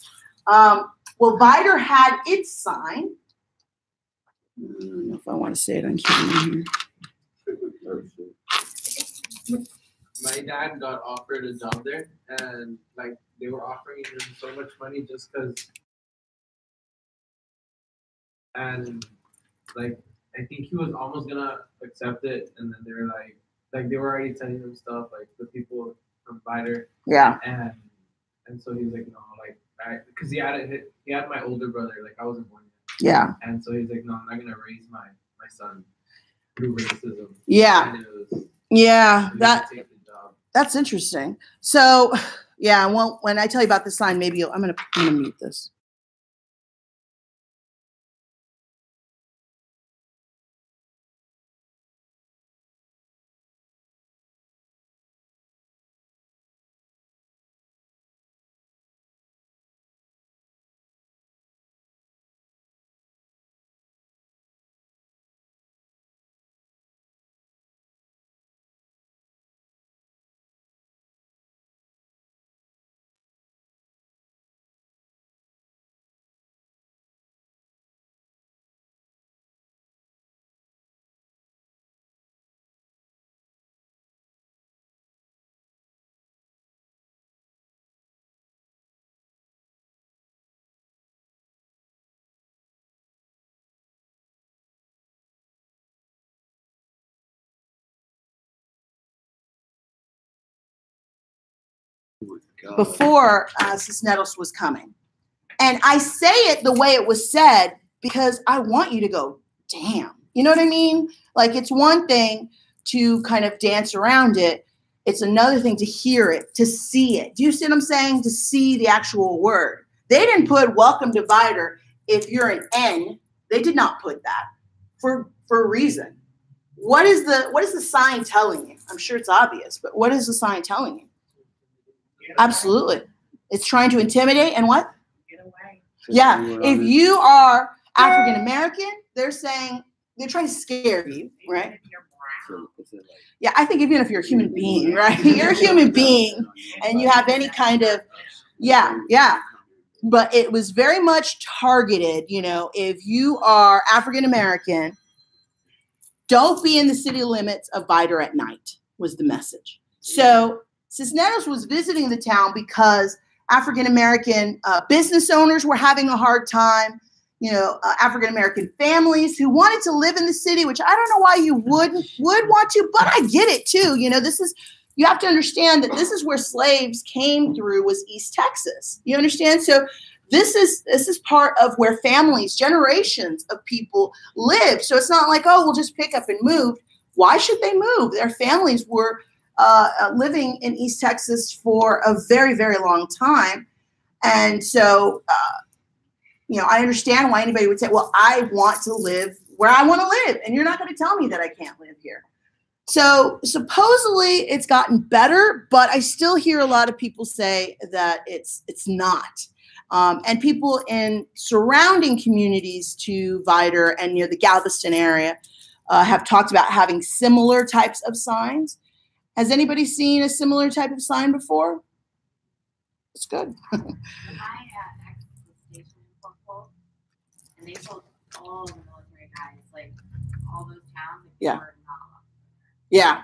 Well, Vidor had its sign. I don't know if I want to say it on camera here. My dad got offered a job there, and they were offering him so much money just because. And I think he was almost gonna accept it, and then they were they were already telling him stuff the people from Vidor. Yeah. And so he was like, no, because he had my older brother, I wasn't born yet. Yeah. And so he's like, no, I'm not gonna raise my son through racism. Yeah. Yeah. That's interesting. So yeah, well, when I tell you about the sign, maybe I'm gonna mute this. Before Cisneros was coming. And I say it the way it was said because I want you to go, damn. You know what I mean? It's one thing to kind of dance around it. It's another thing to hear it, to see it. Do you see what I'm saying? To see the actual word. They didn't put welcome to Vidor if you're an N. They did not put that for a reason. What is the sign telling you? I'm sure it's obvious, but what is the sign telling you? Absolutely. It's trying to intimidate and what? Get away. Yeah. If you are African American, they're trying to scare you, right? Yeah, I think even if you're a human being, right? You're a human being and you have any kind of, yeah. But it was very much targeted, if you are African American, Don't be in the city limits of Vidor at night was the message. So Cisneros was visiting the town because African-American business owners were having a hard time, African-American families who wanted to live in the city, which I don't know why you would want to, but I get it too. You have to understand that this is where slaves came through, was East Texas. You understand? So this is part of where families, generations of people live. So it's not like, oh, we'll just pick up and move. Why should they move? Their families were living in East Texas for a very, very long time. And so, I understand why anybody would say, well, I want to live where I want to live. And you're not going to tell me that I can't live here. So supposedly it's gotten better, but I still hear a lot of people say that it's not. And people in surrounding communities to Vidor and near the Galveston area have talked about having similar types of signs. Has anybody seen a similar type of sign before? It's good. I accessed the station in Fort Polk, and they told all the military guys, like all those towns, like, Yeah. were not allowed.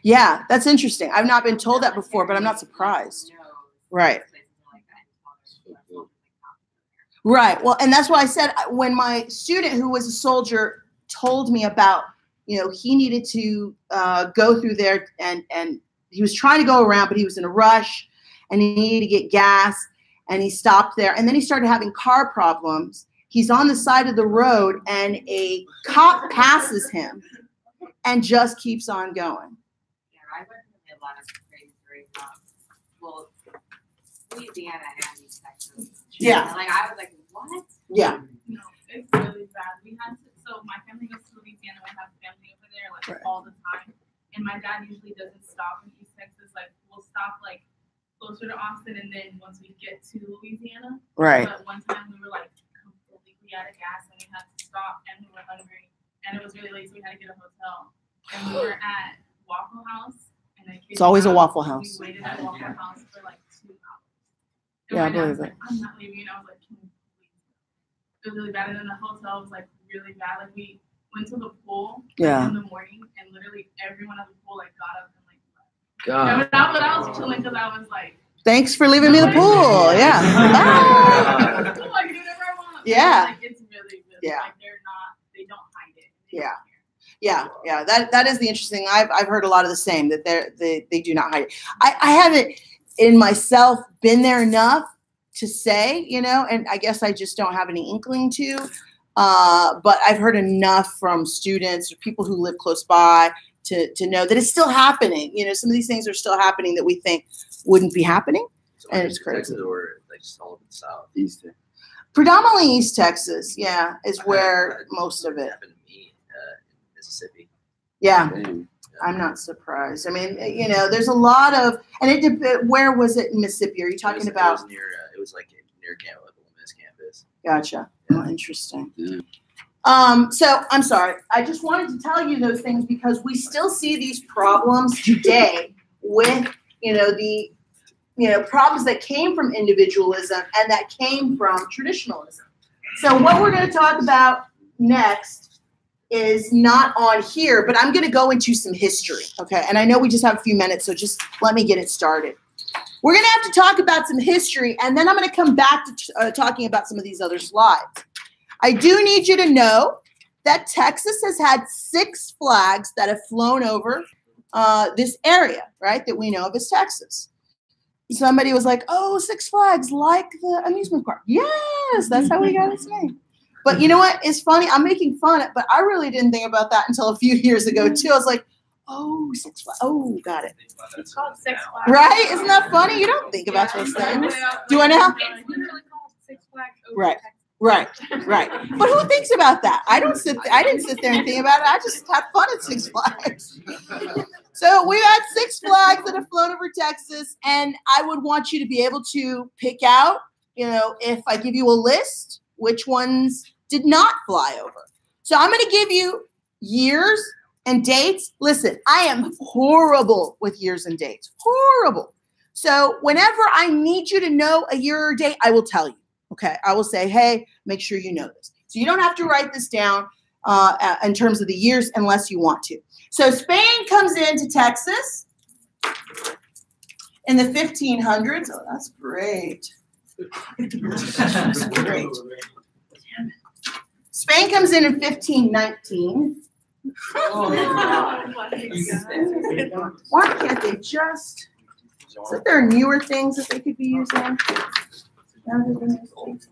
Yeah, that's interesting. I've not been told that before, but I'm not surprised. Right. Right. Well, and that's why I said when my student who was a soldier told me about, he needed to go through there and he was trying to go around, but he was in a rush and he needed to get gas and he stopped there. And then he started having car problems. He's on the side of the road and a cop passes him and just keeps on going. Yeah, I went to a lot of crazy stories about, well, Louisiana and East Texas. Yeah. And, I was like, what? Yeah. No, it's really bad. So my family goes to Louisiana. We have family over there Right. all the time. And my dad usually doesn't stop in East Texas. We'll stop closer to Austin, and then once we get to Louisiana. Right. But one time we were completely out of gas and we had to stop and we were hungry and it was really late, so we had to get a hotel. And we were at Waffle House, and It's always a Waffle House. We waited at Waffle House for 2 hours. And Yeah, I my dad was believe it. I'm not leaving. And I was like, can you please? It was really bad. And then the hotel was really bad. We went to the pool in the morning, and literally everyone at the pool got up and left. God. But I was chilling because I was like, Thanks for leaving me the pool. Yeah. Bye. do whatever I want. Yeah. It's really good. Yeah. They don't hide it. Yeah. Yeah. That is the interesting. I've heard a lot of the same, that they do not hide it. I haven't in myself been there enough to say, and I guess I just don't have any inkling to. But I've heard enough from students or people who live close by to know that it's still happening. Some of these things are still happening that we think wouldn't be happening. So And it's crazy. Texas or just all of the South. East. Predominantly East Texas, is where most of it. Happened to me in Mississippi. Yeah, Damn. I'm not surprised. I mean, there's a lot of, and where was it in Mississippi? Are you talking about? It was near Camp Ole Miss campus. Gotcha. Oh, interesting. Yeah. So I'm sorry. I just wanted to tell you those things because we still see these problems today with, the, problems that came from individualism and that came from traditionalism. So what we're going to talk about next is not on here, but I'm going to go into some history. Okay. And I know we just have a few minutes, so just let me get it started. We're going to have to talk about some history, and then I'm going to come back to talking about some of these other slides. I do need you to know that Texas has had 6 flags that have flown over this area, right, that we know of as Texas. Somebody was like, oh, 6 Flags, like the amusement park. Yes, that's how we got its name. But you know what? It's funny. I'm making fun of it, but I really didn't think about that until a few years ago, too. I was like, oh, 6 Flags. Oh, got it. It's called Six Flags. Right? Isn't that funny? You don't think about those things. Do I know? It's literally called Six Flags over Right. Texas. Right. But who thinks about that? I didn't sit there and think about it. I just had fun at 6 Flags. So we had 6 flags that have flown over Texas, and I would want you to be able to pick out, if I give you a list, which ones did not fly over. So I'm going to give you years and dates. Listen, I am horrible with years and dates. Horrible. So whenever I need you to know a year or date, I will tell you. Okay, I will say, hey, make sure you know this. So you don't have to write this down. in terms of the years unless you want to. So Spain comes into Texas in the 1500s. Oh, that's great. That's great. Spain comes in 1519. Why can't they just? Isn't there newer things that they could be using? Rather than these old things?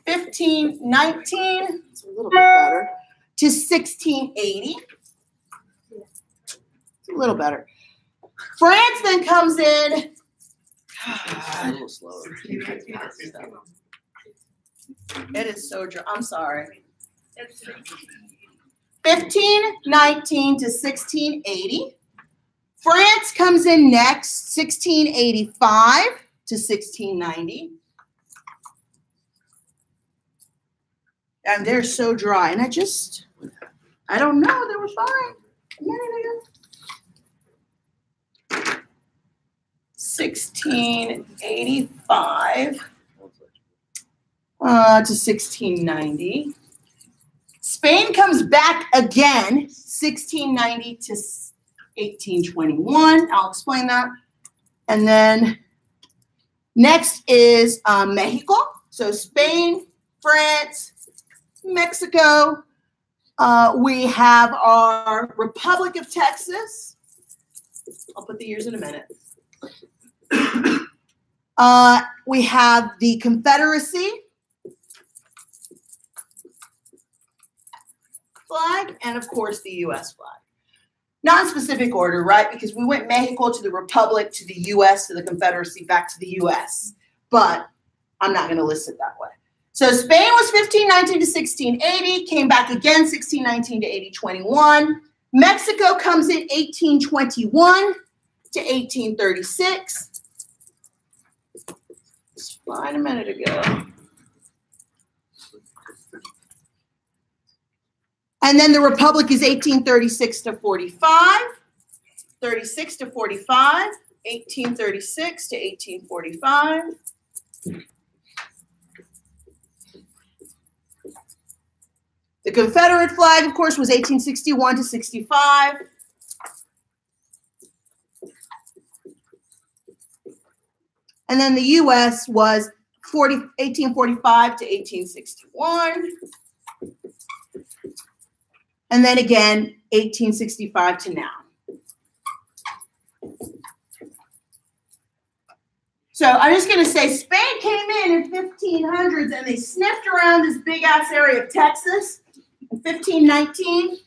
1519, it's a little bit better, to 1680. It's a little better. France then comes in. A little slower. It is so dry. I'm sorry. 1519 to 1680. France comes in next, 1685 to 1690. And they're so dry. And I don't know. They were fine a minute ago. 1685 to 1690. Spain comes back again, 1690 to 1821. I'll explain that. And then next is Mexico. So Spain, France, Mexico. We have our Republic of Texas. I'll put the years in a minute. We have the Confederacy flag, and of course the U.S. flag. Not in specific order, right? Because we went Mexico to the Republic, to the U.S., to the Confederacy, back to the U.S. But I'm not going to list it that way. So Spain was 1519 to 1680, came back again 1619 to 1821. Mexico comes in 1821 to 1836. It's fine a minute ago. And then the Republic is 1836 to 45, 36 to 45, 1836 to 1845. The Confederate flag, of course, was 1861 to 65. And then the U.S. was 1845 to 1861. And then again, 1865 to now. So I'm just going to say Spain came in 1500s and they sniffed around this big-ass area of Texas in 1519.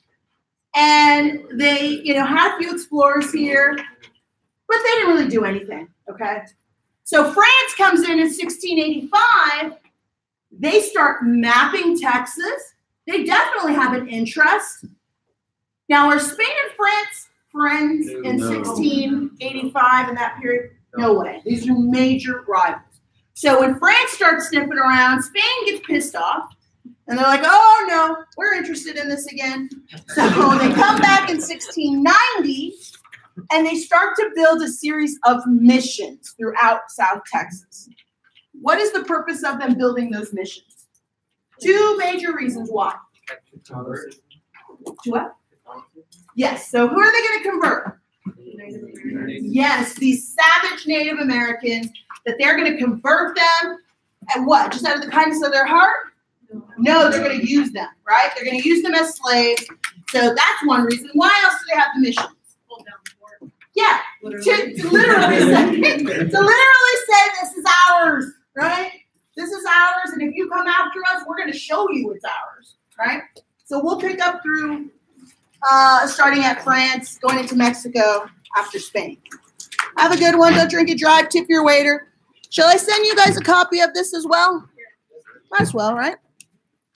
And they, had a few explorers here, but they didn't really do anything, okay? So France comes in 1685. They start mapping Texas. They definitely have an interest. Now, are Spain and France friends in 1685 in that period? No way. These are major rivals. So when France starts sniffing around, Spain gets pissed off. And they're like, oh, no, we're interested in this again. So they come back in 1690, and they start to build a series of missions throughout South Texas. What is the purpose of them building those missions? Two major reasons why. To what? Yes. So who are they going to convert? Yes, these savage Native Americans, that they're going to convert them and what? Just out of the kindness of their heart? No, they're going to use them, right? They're going to use them as slaves. So that's one reason. Why else do they have the missions? Yeah, to literally say this is ours, right? This is ours, and if you come after us, we're going to show you it's ours, right? So we'll pick up through starting at France, going into Mexico, after Spain. Have a good one. Don't drink and drive. Tip your waiter. Shall I send you guys a copy of this as well? Might as well, right?